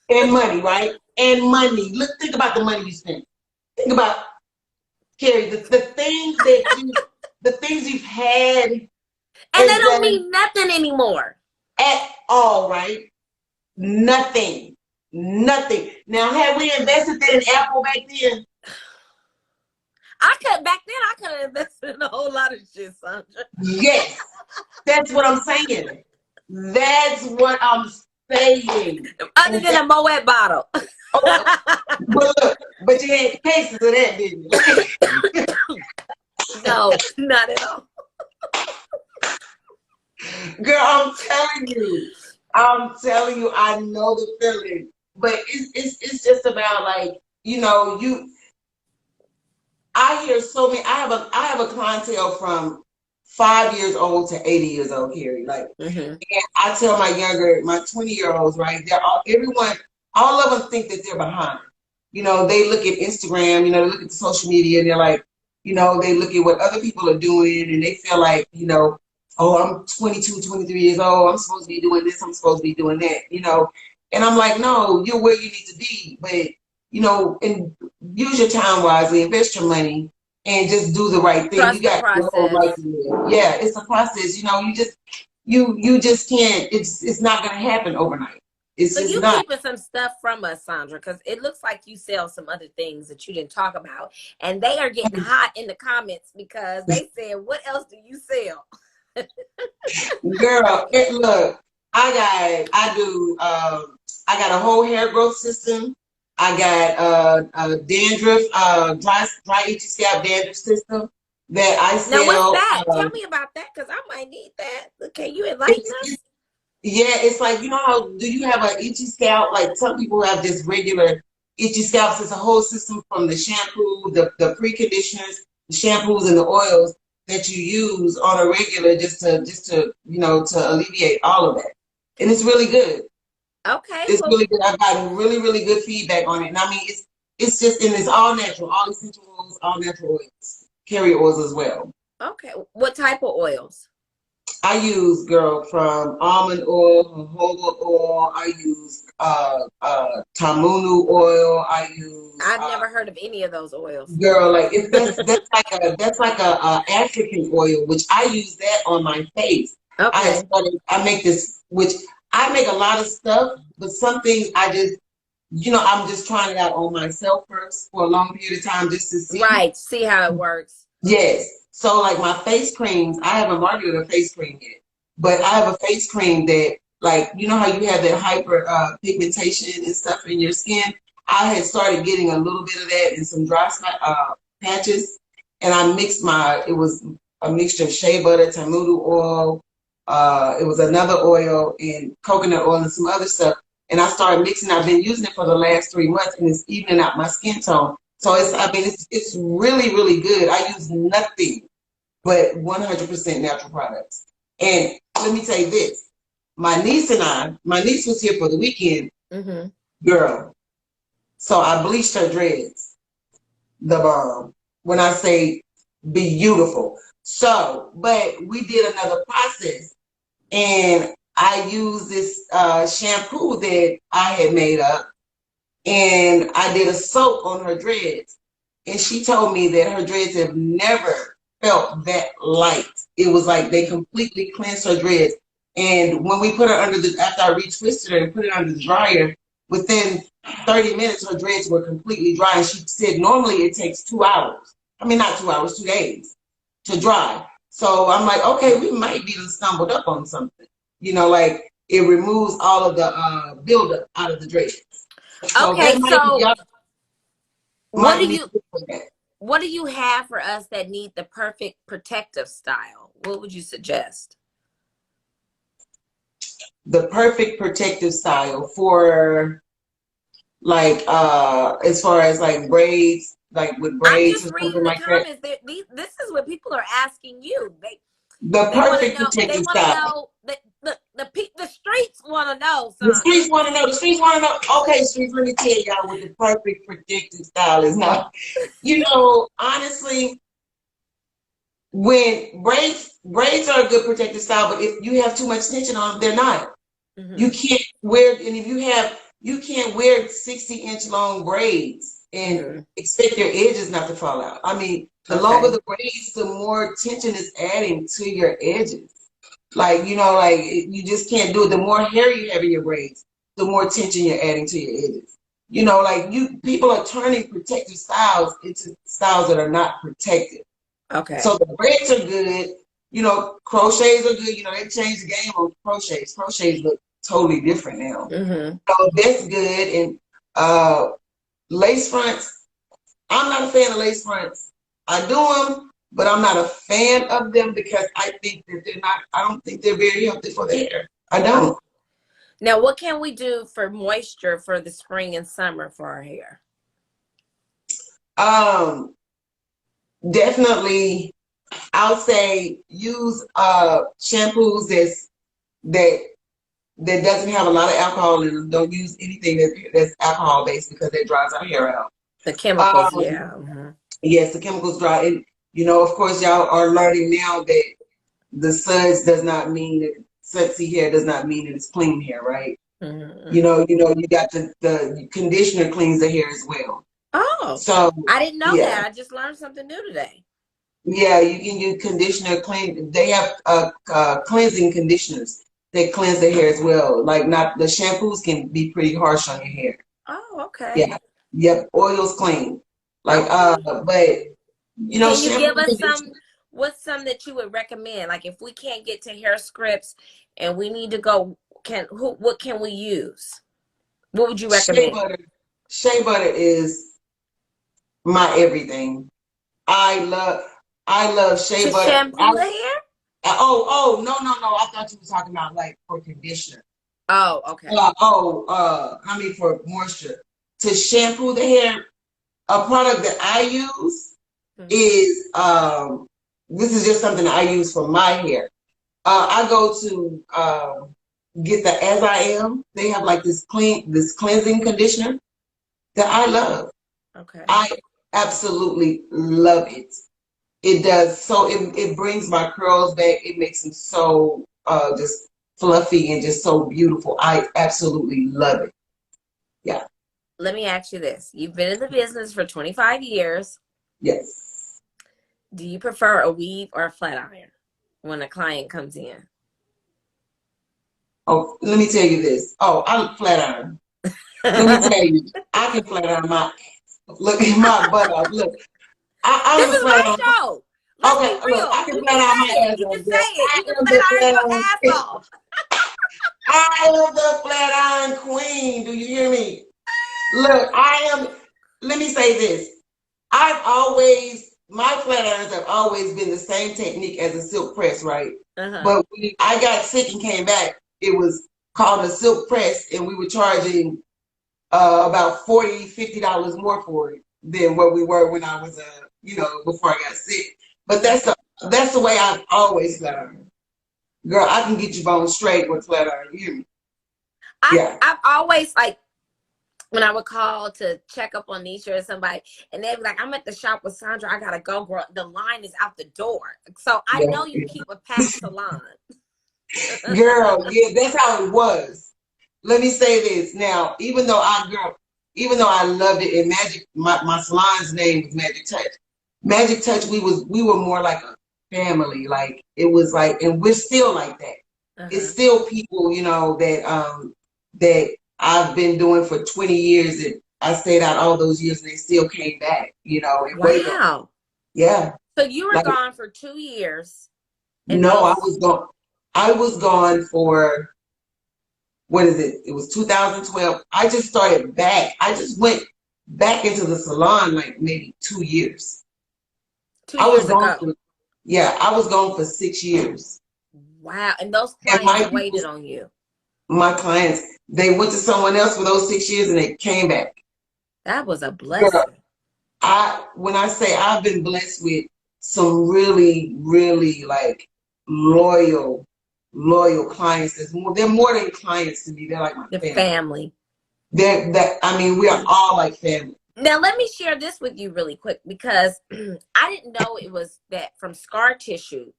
[SPEAKER 2] And money, right? And money. Think about the money you spent. Think about, Kari, the things you've had.
[SPEAKER 1] And they don't mean nothing anymore.
[SPEAKER 2] At all, right? Nothing. Now, had we invested that in Apple back then?
[SPEAKER 1] I could have invested in a whole lot of shit, Sondra.
[SPEAKER 2] Yes. That's what I'm saying. That's what I'm saying.
[SPEAKER 1] Other than a Moet bottle.
[SPEAKER 2] But you had cases of that, didn't you?
[SPEAKER 1] No, not at all.
[SPEAKER 2] Girl, I'm telling you, I know the feeling. But it's just about like, I hear so many. I have a clientele from 5 years old to 80 years old, Kari. Like, and I tell my 20-year-olds, right? All of them think that they're behind. they look at Instagram, they look at the social media and they're like, they look at what other people are doing and they feel like, oh, I'm 22, 23 years old. I'm supposed to be doing this. I'm supposed to be doing that. And I'm like, no, you're where you need to be. But, and use your time wisely, invest your money and just do the right thing. You
[SPEAKER 1] Trust the
[SPEAKER 2] got your whole life
[SPEAKER 1] process.
[SPEAKER 2] to live. Yeah, it's a process. You just can't, it's not going to happen overnight. It's
[SPEAKER 1] So
[SPEAKER 2] just
[SPEAKER 1] you
[SPEAKER 2] not.
[SPEAKER 1] keeping some stuff from us, Sondra, because it looks like you sell some other things that you didn't talk about, and they are getting hot in the comments because they said, "What else do you sell?"
[SPEAKER 2] Girl, look, I got a whole hair growth system. I got a dandruff, dry itchy scalp dandruff system that I
[SPEAKER 1] Now, what's
[SPEAKER 2] sell.
[SPEAKER 1] that? Tell me about that because I might need that. Can you enlighten
[SPEAKER 2] It's,
[SPEAKER 1] us?
[SPEAKER 2] it's Yeah, it's like, how do you have an itchy scalp? Like some people have just regular itchy scalps. It's a whole system from the shampoo, the preconditioners, the shampoos and the oils that you use on a regular just to to alleviate all of that. And it's really good.
[SPEAKER 1] Okay,
[SPEAKER 2] It's
[SPEAKER 1] well,
[SPEAKER 2] really good. I've gotten really, really good feedback on it. And I mean it's just and it's all natural, all essential oils, all natural oils, carrier oils as well.
[SPEAKER 1] okay. What type of oils?
[SPEAKER 2] I use, girl, from almond oil, jojoba oil. I use tamunu oil. I use
[SPEAKER 1] I've never heard of any of those oils.
[SPEAKER 2] girl, like that's like a African oil, which I use that on my face.
[SPEAKER 1] Okay.
[SPEAKER 2] I make this, which I make a lot of stuff, but some things I just I'm just trying it out on myself first for a long period of time just to see.
[SPEAKER 1] Right. See how it works.
[SPEAKER 2] Yes. So like my face creams, I haven't marketed a face cream yet, but I have a face cream that like how you have that hyper pigmentation and stuff in your skin. I had started getting a little bit of that in some dry spot patches, and I mixed it was a mixture of shea butter, tamudu oil, it was another oil and coconut oil and some other stuff. And I started mixing. I've been using it for the last 3 months, and it's evening out my skin tone. So it's really, really good. I use nothing but 100% natural products. And let me tell you this, my niece was here for the weekend,
[SPEAKER 1] Mm-hmm.
[SPEAKER 2] girl. So I bleached her dreads, the bomb. When I say beautiful. So, but we did another process and I used this shampoo that I had made up and I did a soak on her dreads. And she told me that her dreads have never felt that light. It was like they completely cleansed her dreads. And when we put her after I retwisted her and put it under the dryer, within 30 minutes, her dreads were completely dry. And she said normally it takes 2 hours. I mean, not 2 hours, 2 days to dry. So I'm like, okay, we might be stumbled up on something. Like it removes all of the buildup out of the dreads. So
[SPEAKER 1] Okay,
[SPEAKER 2] that might be
[SPEAKER 1] so
[SPEAKER 2] y'all
[SPEAKER 1] what do
[SPEAKER 2] might need
[SPEAKER 1] you
[SPEAKER 2] to look at that.
[SPEAKER 1] what do you have for us that need the perfect protective style? What would you suggest?
[SPEAKER 2] The perfect protective style for like as far as like braids, like with
[SPEAKER 1] I'm
[SPEAKER 2] braids
[SPEAKER 1] just
[SPEAKER 2] or
[SPEAKER 1] reading
[SPEAKER 2] something
[SPEAKER 1] the
[SPEAKER 2] like that.
[SPEAKER 1] comments. This is what people are asking you.
[SPEAKER 2] The
[SPEAKER 1] They want to
[SPEAKER 2] perfect
[SPEAKER 1] know. They
[SPEAKER 2] protective
[SPEAKER 1] want to
[SPEAKER 2] style.
[SPEAKER 1] know. The streets want to know,
[SPEAKER 2] The
[SPEAKER 1] Sondra.
[SPEAKER 2] streets want to know. The streets want to know. Okay, streets, let me tell y'all what the perfect protective style is now. Honestly, when braids are a good protective style, but if you have too much tension on them, they're not.
[SPEAKER 1] Mm-hmm.
[SPEAKER 2] You can't wear, and if you can't wear 60-inch long braids and
[SPEAKER 1] Mm-hmm.
[SPEAKER 2] expect your edges not to fall out. I mean, the longer
[SPEAKER 1] Okay.
[SPEAKER 2] the braids, the more tension is adding to your edges. Like you just can't do it. The more hair you have in your braids, the more tension you're adding to your edges. People are turning protective styles into styles that are not protective.
[SPEAKER 1] Okay.
[SPEAKER 2] So the braids are good. Crochets are good. They changed the game on crochets. Crochets look totally different now.
[SPEAKER 1] Mm-hmm.
[SPEAKER 2] So that's good. And lace fronts, I'm not a fan of lace fronts. I do them, but I'm not a fan of them because I think that I don't think they're very healthy for the hair. I don't.
[SPEAKER 1] Now, what can we do for moisture for the spring and summer for our hair?
[SPEAKER 2] Definitely, I'll say use shampoos that that doesn't have a lot of alcohol in them. Don't use anything that's alcohol based because that dries our hair out.
[SPEAKER 1] The chemicals, yeah. Mm-hmm.
[SPEAKER 2] Yes, the chemicals dry. And, of course, y'all are learning now that the suds does not mean that sudsy hair does not mean that it's clean hair, right?
[SPEAKER 1] Mm-hmm.
[SPEAKER 2] You got the conditioner cleans the hair as well.
[SPEAKER 1] Oh,
[SPEAKER 2] So,
[SPEAKER 1] I didn't know
[SPEAKER 2] yeah.
[SPEAKER 1] that. I just learned something new today.
[SPEAKER 2] Yeah, you can use conditioner clean. They have cleansing conditioners that cleanse the hair as well. Like not the shampoos can be pretty harsh on your hair.
[SPEAKER 1] Oh, okay.
[SPEAKER 2] Yeah. Yep. Oils clean. Like
[SPEAKER 1] Okay.
[SPEAKER 2] but
[SPEAKER 1] Can you
[SPEAKER 2] shampoo
[SPEAKER 1] give
[SPEAKER 2] and
[SPEAKER 1] us some,
[SPEAKER 2] conditioner.
[SPEAKER 1] what's some that you would recommend? Like if we can't get to hair scripts and we need to go, what can we use? What would you
[SPEAKER 2] Shea
[SPEAKER 1] recommend?
[SPEAKER 2] butter. Shea butter is my everything. I love I love shea
[SPEAKER 1] To
[SPEAKER 2] butter.
[SPEAKER 1] shampoo the hair?
[SPEAKER 2] No. I thought you were talking about like for conditioner.
[SPEAKER 1] Oh, okay.
[SPEAKER 2] I mean for moisture. To shampoo the hair, a product that I use
[SPEAKER 1] Mm-hmm.
[SPEAKER 2] is this is just something that I use for my hair. I go to get the As I Am. They have like this cleansing conditioner that I love.
[SPEAKER 1] Okay.
[SPEAKER 2] I absolutely love it. It does so it brings my curls back. It makes them so just fluffy and just so beautiful. I absolutely love it. Yeah.
[SPEAKER 1] Let me ask you this. You've been in the business for 25 years.
[SPEAKER 2] Yes.
[SPEAKER 1] Do you prefer a weave or a flat iron when a client comes in?
[SPEAKER 2] Oh, let me tell you this. Oh, I'm flat iron. Let me tell you, I can flat iron my ass. Look at my butt off. Look, I
[SPEAKER 1] This
[SPEAKER 2] am a
[SPEAKER 1] is my
[SPEAKER 2] flat iron.
[SPEAKER 1] show. Let's be
[SPEAKER 2] Okay, look,
[SPEAKER 1] real.
[SPEAKER 2] I can
[SPEAKER 1] You
[SPEAKER 2] flat
[SPEAKER 1] can
[SPEAKER 2] iron
[SPEAKER 1] say
[SPEAKER 2] my
[SPEAKER 1] it.
[SPEAKER 2] ass
[SPEAKER 1] You can
[SPEAKER 2] off,
[SPEAKER 1] say
[SPEAKER 2] girl.
[SPEAKER 1] it. You
[SPEAKER 2] I
[SPEAKER 1] can
[SPEAKER 2] am
[SPEAKER 1] flat
[SPEAKER 2] the
[SPEAKER 1] iron
[SPEAKER 2] flat
[SPEAKER 1] your
[SPEAKER 2] iron.
[SPEAKER 1] ass off.
[SPEAKER 2] I am the flat iron queen. Do you hear me? Look, let me say this. My flat irons have always been the same technique as a silk press, right?
[SPEAKER 1] Uh-huh.
[SPEAKER 2] But when I got sick and came back, it was called a silk press, and we were charging about $40, $50 more for it than what we were when I was, before I got sick. But that's the way I've always flat ironed. Girl, I can get you bone straight with flat iron. You hear me? Yeah.
[SPEAKER 1] I've always like when I would call to check up on Nisha or somebody, and they'd be like, "I'm at the shop with Sondra. I gotta go, girl. The line is out the door." So I
[SPEAKER 2] Yeah.
[SPEAKER 1] know you keep a packed salon.
[SPEAKER 2] Girl, yeah, that's how it was. Let me say this now, even though I loved it, and my salon's name was Magic Touch. Magic Touch, we were more like a family. Like it was like, and we're still like that. It's
[SPEAKER 1] Uh-huh.
[SPEAKER 2] still people, that I've been doing for 20 years that I stayed out all those years and they still came back, and waited on.
[SPEAKER 1] Wow.
[SPEAKER 2] Yeah.
[SPEAKER 1] So you were
[SPEAKER 2] Like
[SPEAKER 1] gone for 2 years, and
[SPEAKER 2] no,
[SPEAKER 1] then
[SPEAKER 2] I was gone for what is it? It was 2012. I just started back. I just went back into the salon like maybe 2 years.
[SPEAKER 1] two
[SPEAKER 2] I was
[SPEAKER 1] years
[SPEAKER 2] gone
[SPEAKER 1] ago.
[SPEAKER 2] for, yeah, I was gone for 6 years.
[SPEAKER 1] Wow. And those
[SPEAKER 2] And
[SPEAKER 1] clients waited on you.
[SPEAKER 2] my clients, they went to someone else for those 6 years and they came back.
[SPEAKER 1] That was a
[SPEAKER 2] Girl,
[SPEAKER 1] blessing.
[SPEAKER 2] when I say I've been blessed with some really, really like loyal, loyal clients. They're more than clients to me. They're like my
[SPEAKER 1] The
[SPEAKER 2] family.
[SPEAKER 1] family.
[SPEAKER 2] I mean, we are all like family.
[SPEAKER 1] Now, let me share this with you really quick because I didn't know it was that from scar tissue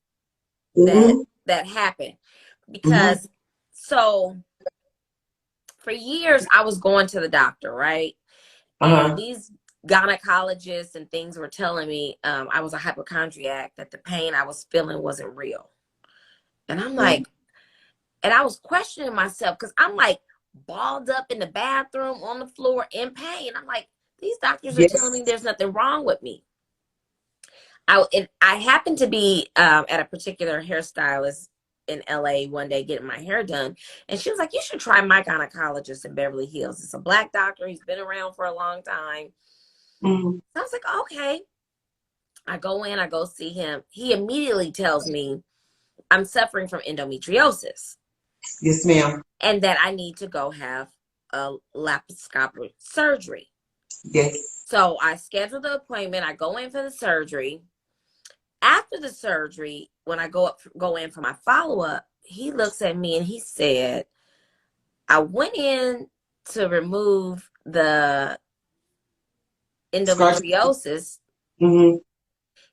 [SPEAKER 1] that
[SPEAKER 2] Mm-hmm.
[SPEAKER 1] that happened.
[SPEAKER 2] Mm-hmm.
[SPEAKER 1] Because so for years I was going to the doctor, right? And
[SPEAKER 2] Uh-huh.
[SPEAKER 1] these gynecologists and things were telling me I was a hypochondriac, that the pain I was feeling wasn't real. And I'm like, and I was questioning myself because I'm like balled up in the bathroom on the floor in pain. I'm like, these doctors are telling me
[SPEAKER 2] Yes.
[SPEAKER 1] there's nothing wrong with me. I happened to be at a particular hairstylist in LA one day getting my hair done. And she was like, you should try my gynecologist in Beverly Hills. It's a Black doctor. He's been around for a long time.
[SPEAKER 2] Mm-hmm.
[SPEAKER 1] So I was like, okay. I go in, I go see him. He immediately tells me I'm suffering from endometriosis
[SPEAKER 2] Yes, ma'am.
[SPEAKER 1] and that I need to go have a laparoscopic surgery.
[SPEAKER 2] Yes.
[SPEAKER 1] So I schedule the appointment. I go in for the surgery. After the surgery, when I go in for my follow-up, he looks at me and he said, I went in to remove the
[SPEAKER 2] Scar.
[SPEAKER 1] endometriosis.
[SPEAKER 2] Mm-hmm.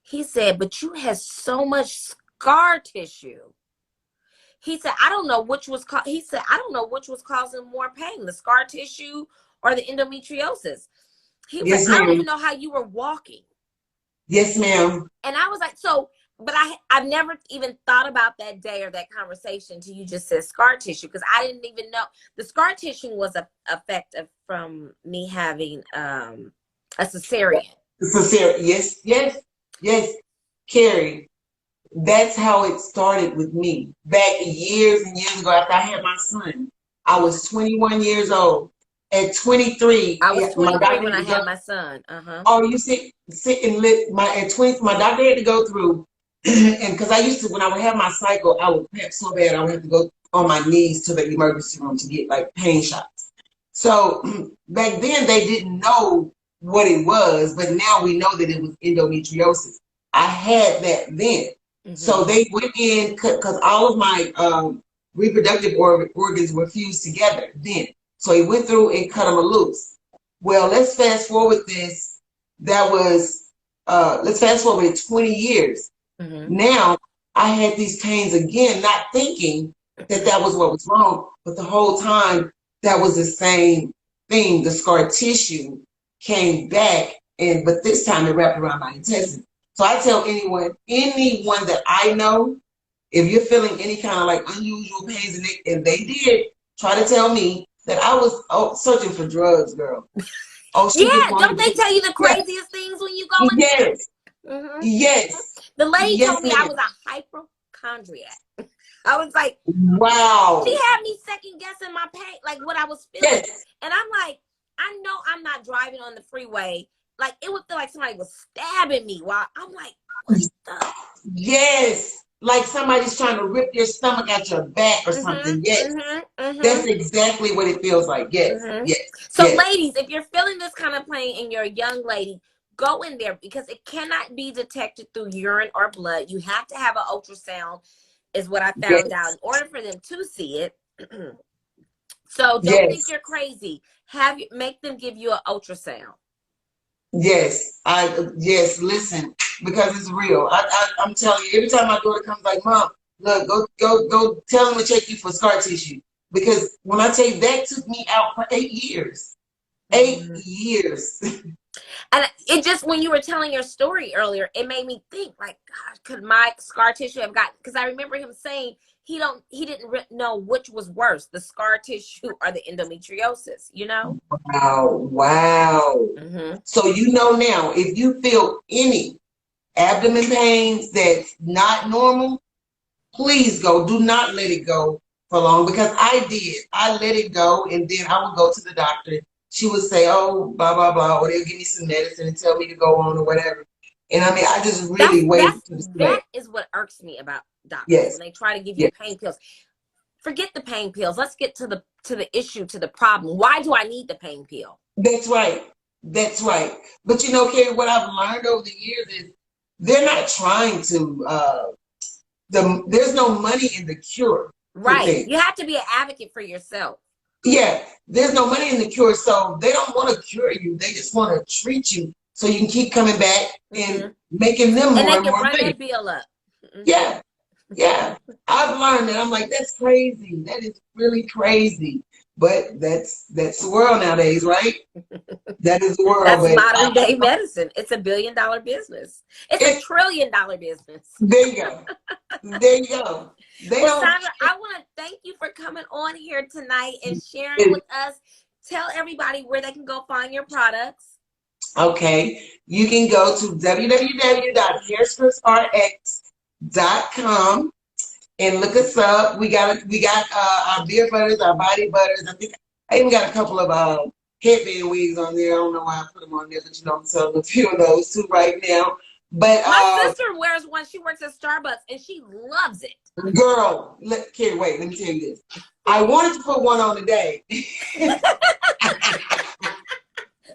[SPEAKER 1] He said, but you had so much scar tissue. He said, I don't know which was he said, I don't know which was causing more pain, the scar tissue or the endometriosis. He was like,
[SPEAKER 2] Yes,
[SPEAKER 1] I don't
[SPEAKER 2] ma'am.
[SPEAKER 1] even know how you were walking.
[SPEAKER 2] Yes, ma'am.
[SPEAKER 1] And I was like, so, but I've never even thought about that day or that conversation until you just said scar tissue, because I didn't even know the scar tissue was a effect from me having a cesarean.
[SPEAKER 2] Sincerely, yes, yes, yes, Kari. That's how it started with me. Back years and years ago, after I had my son, I was 21 years old. At 23,
[SPEAKER 1] I was
[SPEAKER 2] my
[SPEAKER 1] 23
[SPEAKER 2] doctor
[SPEAKER 1] when
[SPEAKER 2] had
[SPEAKER 1] I
[SPEAKER 2] to go.
[SPEAKER 1] had my son.
[SPEAKER 2] Oh, you sit and lit. At 20, my doctor had to go through, and because I used to, when I would have my cycle, I would cramp so bad I would have to go on my knees to the emergency room to get like pain shots. So back then they didn't know what it was, but now we know that it was endometriosis. I had that then. So they went in because all of my reproductive organs were fused together then. So he went through and cut them loose. Well, let's fast forward this. That was, let's fast forward 20 years. Now I had these pains again, not thinking that that was what was wrong, but the whole time that was the same thing. The scar tissue came back, but this time it wrapped around my intestine. So I tell anyone that I know, if you're feeling any kind of like unusual pains, and they did try to tell me that I was searching for drugs, girl. Oh, she just
[SPEAKER 1] Yeah,
[SPEAKER 2] wanted
[SPEAKER 1] don't
[SPEAKER 2] to
[SPEAKER 1] they
[SPEAKER 2] be.
[SPEAKER 1] tell you the
[SPEAKER 2] Yes,
[SPEAKER 1] craziest things when you go in
[SPEAKER 2] yes,
[SPEAKER 1] there?
[SPEAKER 2] yes,
[SPEAKER 1] The lady
[SPEAKER 2] yes,
[SPEAKER 1] told me I
[SPEAKER 2] ma'am.
[SPEAKER 1] was a hypochondriac. I was like, she
[SPEAKER 2] Wow.
[SPEAKER 1] had me second guessing my pain, like what I was feeling.
[SPEAKER 2] Yes,
[SPEAKER 1] And I'm like, I know I'm not driving on the freeway. Like, it would feel like somebody was stabbing me while I'm like, what the?
[SPEAKER 2] yes. Like somebody's trying to rip your stomach out your back or something. Yes, that's exactly what it feels like. Yes, yes,
[SPEAKER 1] So,
[SPEAKER 2] yes,
[SPEAKER 1] ladies, if you're feeling this kind of pain and you're a young lady, go in there, because it cannot be detected through urine or blood. You have to have an ultrasound, is what I found out,
[SPEAKER 2] yes,
[SPEAKER 1] in order for them to see it. So don't think
[SPEAKER 2] yes,
[SPEAKER 1] you're crazy. Make them give you an ultrasound.
[SPEAKER 2] yes. Yes. Listen, because it's real. I'm telling you. Every time my daughter comes, like, Mom, look, go, tell them to check you for scar tissue. Because when I tell you, that took me out for 8 years. 8 years.
[SPEAKER 1] And it just, when you were telling your story earlier, it made me think, like, gosh, could my scar tissue have gotten? Because I remember him saying he didn't know which was worse, the scar tissue or the endometriosis. You know?
[SPEAKER 2] Wow, wow. So you know now, if you feel any abdomen pains that's not normal, please go. Do not let it go for long, because I did. I let it go, and then I would go to the doctor. She would say, oh, blah, blah, blah, or they'll give me some medicine and tell me to go on or whatever. And I mean, I just really waited to the
[SPEAKER 1] That
[SPEAKER 2] sweat.
[SPEAKER 1] is what irks me about doctors,
[SPEAKER 2] Yes,
[SPEAKER 1] when they try to give you
[SPEAKER 2] yes.
[SPEAKER 1] pain pills. Forget the pain pills. Let's get to the issue, to the problem. Why do I need the pain pill?
[SPEAKER 2] That's right. That's right. But you know, Kari, what I've learned over the years is they're not trying to, there's no money in the cure for
[SPEAKER 1] Right.
[SPEAKER 2] things.
[SPEAKER 1] You have to be an advocate for yourself.
[SPEAKER 2] Yeah, there's no money in the cure, so they don't want to cure you. They just want to treat you so you can keep coming back and making them
[SPEAKER 1] And
[SPEAKER 2] more
[SPEAKER 1] they
[SPEAKER 2] and
[SPEAKER 1] can
[SPEAKER 2] more
[SPEAKER 1] run
[SPEAKER 2] money.
[SPEAKER 1] that bill up.
[SPEAKER 2] Yeah, yeah. I've learned that. I'm like, that's crazy. That is really crazy. But that's the world nowadays, right? That is the world.
[SPEAKER 1] That's
[SPEAKER 2] But
[SPEAKER 1] modern day medicine. It's $1 billion business. It's a $1 trillion business.
[SPEAKER 2] there you go. There you go. They
[SPEAKER 1] Well,
[SPEAKER 2] don't.
[SPEAKER 1] Sondra, I want to thank you for coming on here tonight and sharing with us. Tell everybody where they can go find your products.
[SPEAKER 2] Okay, you can go to www.hairscriptsrx.com and look us up. We got our beer butters, our body butters. I even got a couple of headband wigs on there. I don't know why I put them on there, but you know I'm selling a few of those too right now. But
[SPEAKER 1] my sister wears one. She works at Starbucks and she loves it.
[SPEAKER 2] Girl, Kari, wait, let me tell you this. I wanted to put one on today.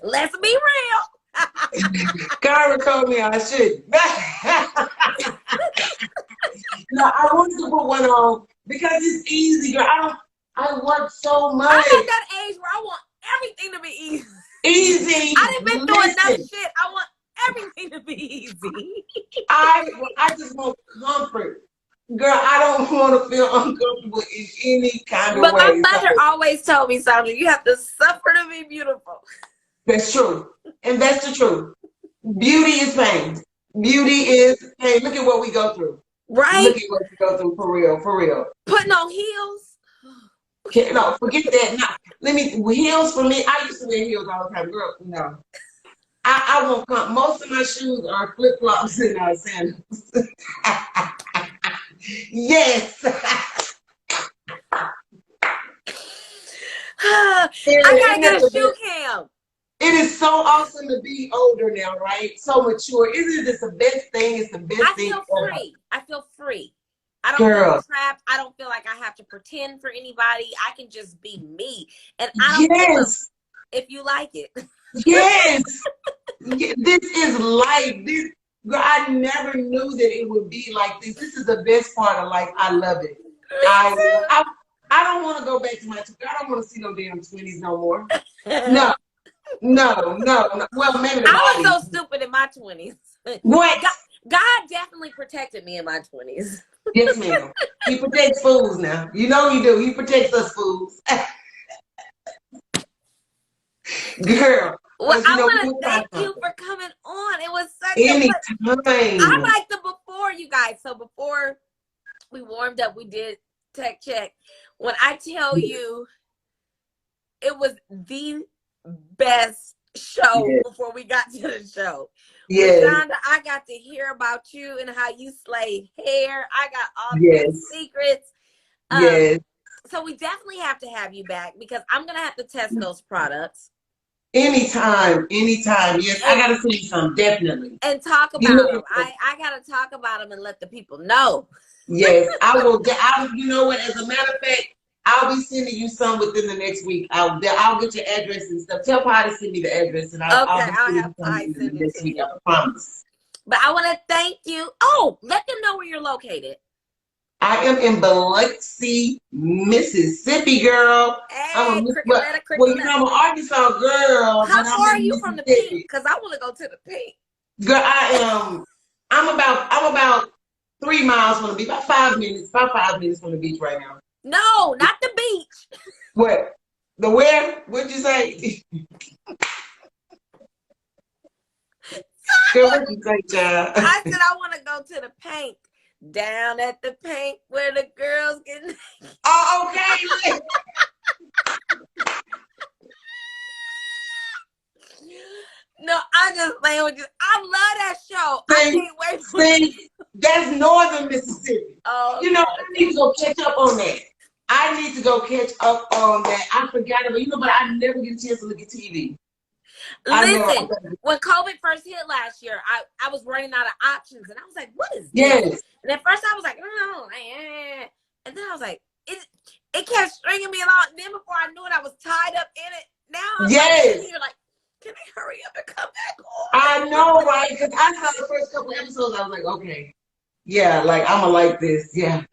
[SPEAKER 1] Let's be real.
[SPEAKER 2] Kari told me I should. No, I wanted to put one on because it's easy, girl. I work so
[SPEAKER 1] I'm
[SPEAKER 2] much.
[SPEAKER 1] at that age where I want everything to be easy.
[SPEAKER 2] Easy.
[SPEAKER 1] I done been through enough
[SPEAKER 2] Listen,
[SPEAKER 1] shit. I want everything to be easy.
[SPEAKER 2] I just want comfort. Girl, I don't want to feel uncomfortable in any kind of
[SPEAKER 1] But my
[SPEAKER 2] way.
[SPEAKER 1] mother
[SPEAKER 2] So
[SPEAKER 1] always told me, Sondra, you have to suffer to be beautiful.
[SPEAKER 2] that's true. And that's the truth. Beauty is pain. Beauty is pain. Look at what we go through.
[SPEAKER 1] Right?
[SPEAKER 2] Look at what we go through for real, for real.
[SPEAKER 1] Putting on heels.
[SPEAKER 2] No, forget that. No, heels for me. I used to wear heels all the time, girl. No, I won't come. Most of my shoes are flip flops and sandals. Yes.
[SPEAKER 1] I gotta get a shoe cam.
[SPEAKER 2] It is so awesome to be older now, right? So mature. Isn't this the best thing? It's the best thing.
[SPEAKER 1] I feel free. I feel free. I don't feel trapped. I don't feel like I have to pretend for anybody. I can just be me. And I don't give a if you like it.
[SPEAKER 2] Yes. This is life. This, girl, I never knew that it would be like this. This is the best part of life. I love it. I don't want to go back to my 20s. I don't want to see no damn 20s no more. No. Well, maybe the
[SPEAKER 1] I
[SPEAKER 2] body.
[SPEAKER 1] was so stupid in my 20s.
[SPEAKER 2] What?
[SPEAKER 1] God definitely protected me in my 20s.
[SPEAKER 2] Yes, ma'am. He protects fools now. You know he do. He protects us fools. Girl.
[SPEAKER 1] Well, I want to thank you for coming on. It was such
[SPEAKER 2] Anytime.
[SPEAKER 1] I like the before, you guys. So before we warmed up, we did tech check. When I tell you it was the best show before we got to the show.
[SPEAKER 2] Yes.
[SPEAKER 1] Sondra, I got to hear about you and how you slay hair. I got all the secrets.
[SPEAKER 2] Yes.
[SPEAKER 1] So we definitely have to have you back because I'm going to have to test those products.
[SPEAKER 2] Anytime. Yes, I got to see some, definitely.
[SPEAKER 1] And talk about them. I got to talk about them and let the people know.
[SPEAKER 2] Yes, I will. You know what? As a matter of fact, I'll be sending you some within the next week. I'll get your address and stuff. Tell Pi to send me the address, and I'll
[SPEAKER 1] have Pi send it to you.
[SPEAKER 2] I promise.
[SPEAKER 1] But I want to thank you. Oh, let them know where you're located.
[SPEAKER 2] I am in Biloxi, Mississippi, girl.
[SPEAKER 1] Hey,
[SPEAKER 2] well, you know, I'm an Arkansas girl.
[SPEAKER 1] How far are you from the Pink? Because I want to go to the Pink.
[SPEAKER 2] Girl, I'm about 3 miles from the beach. About 5 minutes from the beach right now.
[SPEAKER 1] No, not the beach.
[SPEAKER 2] What? The where? What'd you say? Girl, what'd you say, child?
[SPEAKER 1] I said I want to go to the Pink. Down at the Pink where the girls get naked.
[SPEAKER 2] Oh, okay.
[SPEAKER 1] No, I'm just playing with you. I love that show. I can't wait for it.
[SPEAKER 2] That's northern Mississippi.
[SPEAKER 1] Oh, okay.
[SPEAKER 2] You know, I need to go catch up on that. I forgot about but I never get a chance to look at TV.
[SPEAKER 1] Listen, when COVID first hit last year, I was running out of options, and I was like, "What is this?"
[SPEAKER 2] Yes.
[SPEAKER 1] And at first, I was like, "No," and then I was like, "It kept stringing me along." And then before I knew it, I was tied up in it. Now I'm you're like, "Can I hurry up and come back on?"
[SPEAKER 2] I know, right? Because I saw the first couple episodes, I was like, "Okay, yeah, like I'ma like this, yeah."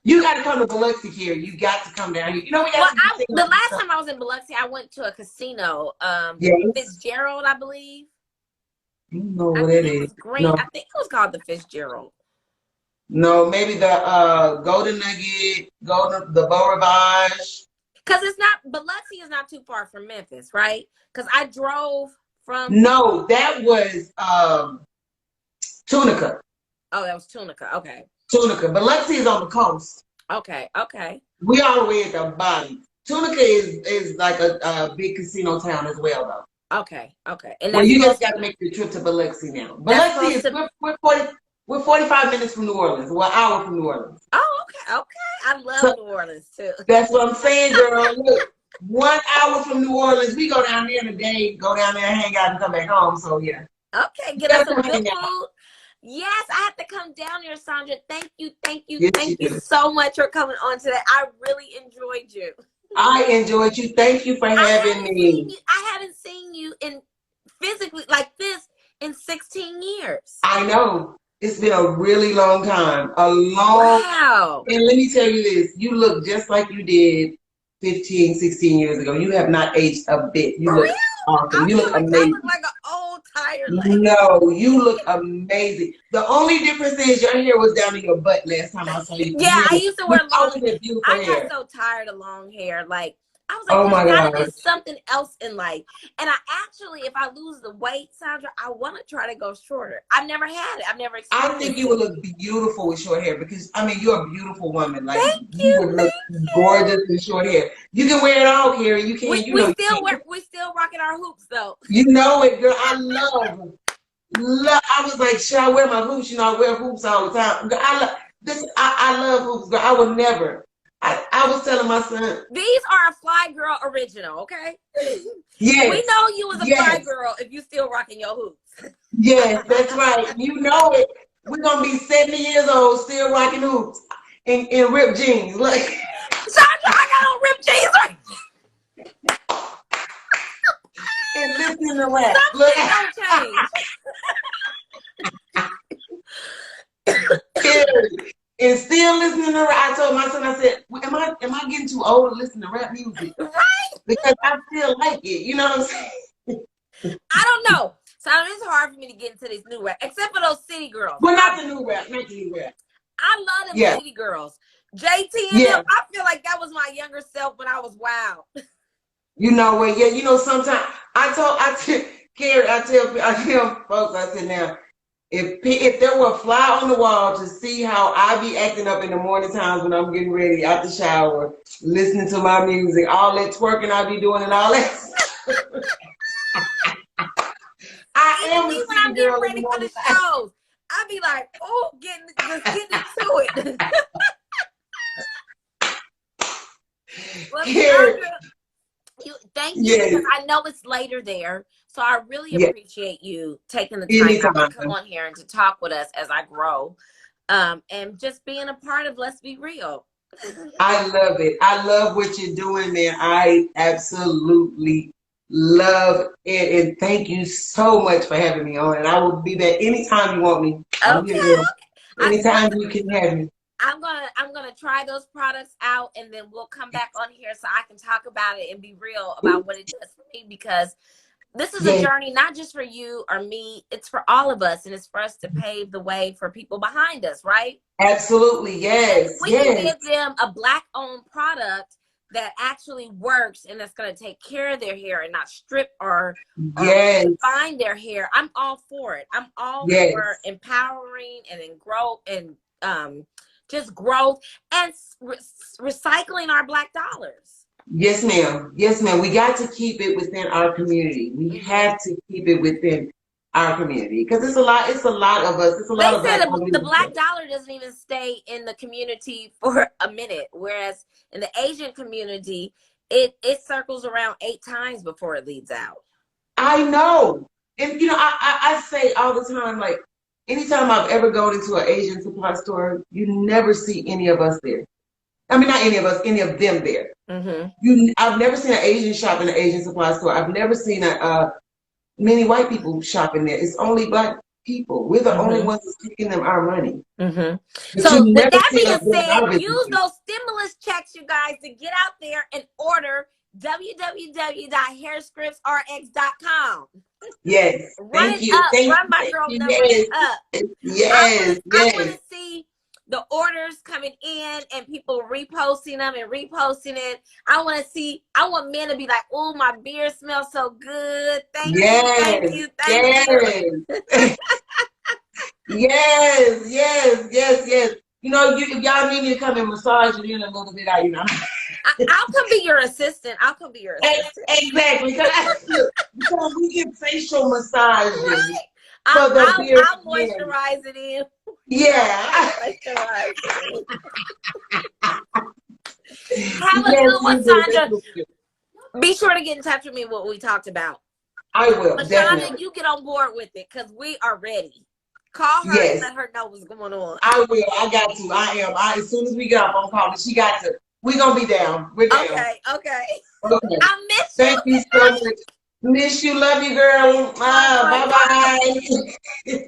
[SPEAKER 2] You got to come to Biloxi here. You got to come down here. You know,
[SPEAKER 1] the last time I was in Biloxi, I went to a casino, Fitzgerald, I believe.
[SPEAKER 2] I don't know what it is.
[SPEAKER 1] Great. No. I think it was called the Fitzgerald.
[SPEAKER 2] No, maybe the Golden Nugget, the Beau Rivage.
[SPEAKER 1] Because Biloxi is not too far from Memphis, right? Because I drove from.
[SPEAKER 2] No, that was Tunica.
[SPEAKER 1] Oh, that was Tunica. Okay.
[SPEAKER 2] Tunica. Biloxi is on the coast.
[SPEAKER 1] Okay.
[SPEAKER 2] We all the way at the bottom. Tunica is like a big casino town as well, though.
[SPEAKER 1] Okay. And
[SPEAKER 2] well, you just got to make the trip to Biloxi now. Biloxi is we're 45 minutes from New Orleans. We're an hour from New Orleans.
[SPEAKER 1] Oh, okay. I love New Orleans too.
[SPEAKER 2] That's what I'm saying, girl. Look, 1 hour from New Orleans, we go down there in a day, go down there, hang out, and come back home. So yeah.
[SPEAKER 1] Okay, get us some good food. Yes, I have to come down here, Sondra. Thank you so much for coming on today. I really enjoyed you.
[SPEAKER 2] I enjoyed you. Thank you for having me.
[SPEAKER 1] I haven't seen you in physically like this in 16 years.
[SPEAKER 2] I know. It's been a really long time. A long,
[SPEAKER 1] Wow.
[SPEAKER 2] and let me tell you this, you look just like you did 15, 16 years ago. You have not aged a bit. You
[SPEAKER 1] For
[SPEAKER 2] look
[SPEAKER 1] real?
[SPEAKER 2] awesome.
[SPEAKER 1] I
[SPEAKER 2] You
[SPEAKER 1] feel
[SPEAKER 2] look
[SPEAKER 1] like I look
[SPEAKER 2] amazing.
[SPEAKER 1] like an old tired lady.
[SPEAKER 2] No, you look amazing. The only difference is your hair was down to your butt last time I saw you.
[SPEAKER 1] Yeah,
[SPEAKER 2] Your
[SPEAKER 1] I
[SPEAKER 2] hair
[SPEAKER 1] used to
[SPEAKER 2] was
[SPEAKER 1] wear long.
[SPEAKER 2] always beautiful
[SPEAKER 1] I got
[SPEAKER 2] hair.
[SPEAKER 1] so tired of long hair. Like I was like,
[SPEAKER 2] Oh
[SPEAKER 1] there's
[SPEAKER 2] my
[SPEAKER 1] got to be
[SPEAKER 2] God.
[SPEAKER 1] something else in life. And I actually, if I lose the weight, Sondra, I want to try to go shorter. I've never had it. I've never
[SPEAKER 2] I think
[SPEAKER 1] experienced
[SPEAKER 2] you would
[SPEAKER 1] it.
[SPEAKER 2] look beautiful with short hair because I mean you're a beautiful woman. Like
[SPEAKER 1] Thank
[SPEAKER 2] you
[SPEAKER 1] you,
[SPEAKER 2] would look
[SPEAKER 1] thank you.
[SPEAKER 2] gorgeous in short hair. You can wear it all, Kari. You
[SPEAKER 1] We
[SPEAKER 2] can, you
[SPEAKER 1] we
[SPEAKER 2] know, you
[SPEAKER 1] still
[SPEAKER 2] can.
[SPEAKER 1] wear we still rocking our hoops though.
[SPEAKER 2] You know it, girl. I love. I was like, should I wear my hoops? You know, I wear hoops all the time. Girl, I love this. I love hoops, girl. I would never. I was telling my son,
[SPEAKER 1] These are a fly girl original, okay? We
[SPEAKER 2] yes,
[SPEAKER 1] know you was a fly
[SPEAKER 2] yes,
[SPEAKER 1] girl if you still rocking your hoops.
[SPEAKER 2] yes. That's right. You know it. We're gonna be 70 years old, still rocking hoops in ripped jeans. Like,
[SPEAKER 1] Sondra, I got on ripped jeans right.
[SPEAKER 2] and listening to rap.
[SPEAKER 1] Some
[SPEAKER 2] Look,
[SPEAKER 1] shit don't change.
[SPEAKER 2] and still listening to rap. I told my son, I said, well, am I getting too old to listen to rap music?
[SPEAKER 1] Right?
[SPEAKER 2] Because I still like it. You know what I'm saying?
[SPEAKER 1] I don't know. So it's hard for me to get into this new rap, except for those city girls.
[SPEAKER 2] Well, not the new rap, not the new rap.
[SPEAKER 1] I love them
[SPEAKER 2] Yeah,
[SPEAKER 1] city girls. JT and them,
[SPEAKER 2] yeah.
[SPEAKER 1] I feel like that was my younger self when I was wild.
[SPEAKER 2] You know what? Yeah, you know, sometimes Kari, I tell folks, I said, now, if there were a fly on the wall to see how I be acting up in the morning times when I'm getting ready out the shower, listening to my music, all that twerking I be doing and all that. I
[SPEAKER 1] Even
[SPEAKER 2] am
[SPEAKER 1] me
[SPEAKER 2] a
[SPEAKER 1] when I'm
[SPEAKER 2] city
[SPEAKER 1] getting
[SPEAKER 2] girl in the
[SPEAKER 1] ready for the
[SPEAKER 2] morning.
[SPEAKER 1] shows, I be like, oh, just getting into it. Well,
[SPEAKER 2] Kari,
[SPEAKER 1] Sondra, thank you
[SPEAKER 2] yes,
[SPEAKER 1] because I know it's later there. So I really
[SPEAKER 2] yes,
[SPEAKER 1] appreciate you taking the time out to come
[SPEAKER 2] anytime.
[SPEAKER 1] on here and to talk with us as I grow. And just being a part of Let's Be Real.
[SPEAKER 2] I love it. I love what you're doing, man. I absolutely love it. And thank you so much for having me on. And I will be back anytime you want me. I'm
[SPEAKER 1] Okay,
[SPEAKER 2] here, girl.
[SPEAKER 1] okay.
[SPEAKER 2] Anytime you can have me.
[SPEAKER 1] I'm gonna try those products out and then we'll come back on here so I can talk about it and be real about what it does for me because this is a
[SPEAKER 2] Yes,
[SPEAKER 1] journey not just for you or me, it's for all of us and it's for us to pave the way for people behind us, right?
[SPEAKER 2] absolutely.
[SPEAKER 1] And if
[SPEAKER 2] Yes,
[SPEAKER 1] we can
[SPEAKER 2] yes,
[SPEAKER 1] give them a black owned product that actually works and that's going to take care of their hair and not strip or
[SPEAKER 2] yes,
[SPEAKER 1] redefine their hair, I'm all for it. I'm all for
[SPEAKER 2] yes.
[SPEAKER 1] empowering and then grow and just growth and recycling our black dollars.
[SPEAKER 2] Yes, ma'am. Yes, ma'am. We got to keep it within our community. We
[SPEAKER 1] Mm-hmm.
[SPEAKER 2] have to keep it within our community because it's a lot of us. It's a
[SPEAKER 1] They
[SPEAKER 2] lot of
[SPEAKER 1] said
[SPEAKER 2] black
[SPEAKER 1] the
[SPEAKER 2] women.
[SPEAKER 1] black dollar doesn't even stay in the community for a minute, whereas in the Asian community, it circles around 8 times before it leads out.
[SPEAKER 2] I know. And you know, I say all the time, like anytime I've ever gone into an Asian supply store, you never see any of us there. I mean, not any of us, any of them there.
[SPEAKER 1] Mm-hmm.
[SPEAKER 2] I've never seen an Asian shop in an Asian supply store. I've never seen many white people shopping there. It's only black people. We're the only
[SPEAKER 1] Mm-hmm.
[SPEAKER 2] ones that's taking them our money.
[SPEAKER 1] Mm-hmm.
[SPEAKER 2] But
[SPEAKER 1] So
[SPEAKER 2] you
[SPEAKER 1] with
[SPEAKER 2] never
[SPEAKER 1] that
[SPEAKER 2] see
[SPEAKER 1] being
[SPEAKER 2] us doing
[SPEAKER 1] said,
[SPEAKER 2] our
[SPEAKER 1] use
[SPEAKER 2] businesses.
[SPEAKER 1] those stimulus checks, you guys, to get out there and order www.hairscriptsrx.com.
[SPEAKER 2] Yes.
[SPEAKER 1] Run
[SPEAKER 2] Thank
[SPEAKER 1] it
[SPEAKER 2] you.
[SPEAKER 1] up.
[SPEAKER 2] Thank
[SPEAKER 1] Run
[SPEAKER 2] you.
[SPEAKER 1] my
[SPEAKER 2] Thank
[SPEAKER 1] girl
[SPEAKER 2] you.
[SPEAKER 1] numbers
[SPEAKER 2] Yes.
[SPEAKER 1] up.
[SPEAKER 2] Yes.
[SPEAKER 1] I want
[SPEAKER 2] Yes.
[SPEAKER 1] to see the orders coming in and people reposting them and reposting it. I want men to be like, oh, my beard smells so good. Thank you, thank
[SPEAKER 2] Yes.
[SPEAKER 1] you, thank you.
[SPEAKER 2] Yes. Yes, yes, yes, yes. You know, if y'all need me to come and massage you in a little bit, you know.
[SPEAKER 1] I'll come be your assistant. I'll come be your assistant.
[SPEAKER 2] Exactly, because we get facial massages
[SPEAKER 1] Right.
[SPEAKER 2] for the beard
[SPEAKER 1] I'll
[SPEAKER 2] skin.
[SPEAKER 1] moisturize it in.
[SPEAKER 2] Yeah.
[SPEAKER 1] Moisturize it in. Have a
[SPEAKER 2] Yes,
[SPEAKER 1] good one,
[SPEAKER 2] you do.
[SPEAKER 1] Sondra. Be sure to get in touch with me what we talked about.
[SPEAKER 2] I will,
[SPEAKER 1] Mashana,
[SPEAKER 2] definitely.
[SPEAKER 1] you get on board with it because we are ready. Call her and
[SPEAKER 2] Yes,
[SPEAKER 1] let her know what's going on.
[SPEAKER 2] I will. I got to. I am. As soon as we get off on call, she got to. We're gonna be down. We're down.
[SPEAKER 1] Okay.
[SPEAKER 2] Okay.
[SPEAKER 1] I miss
[SPEAKER 2] Thank you so much. Miss you. Love you, girl.
[SPEAKER 1] you.
[SPEAKER 2] Bye bye.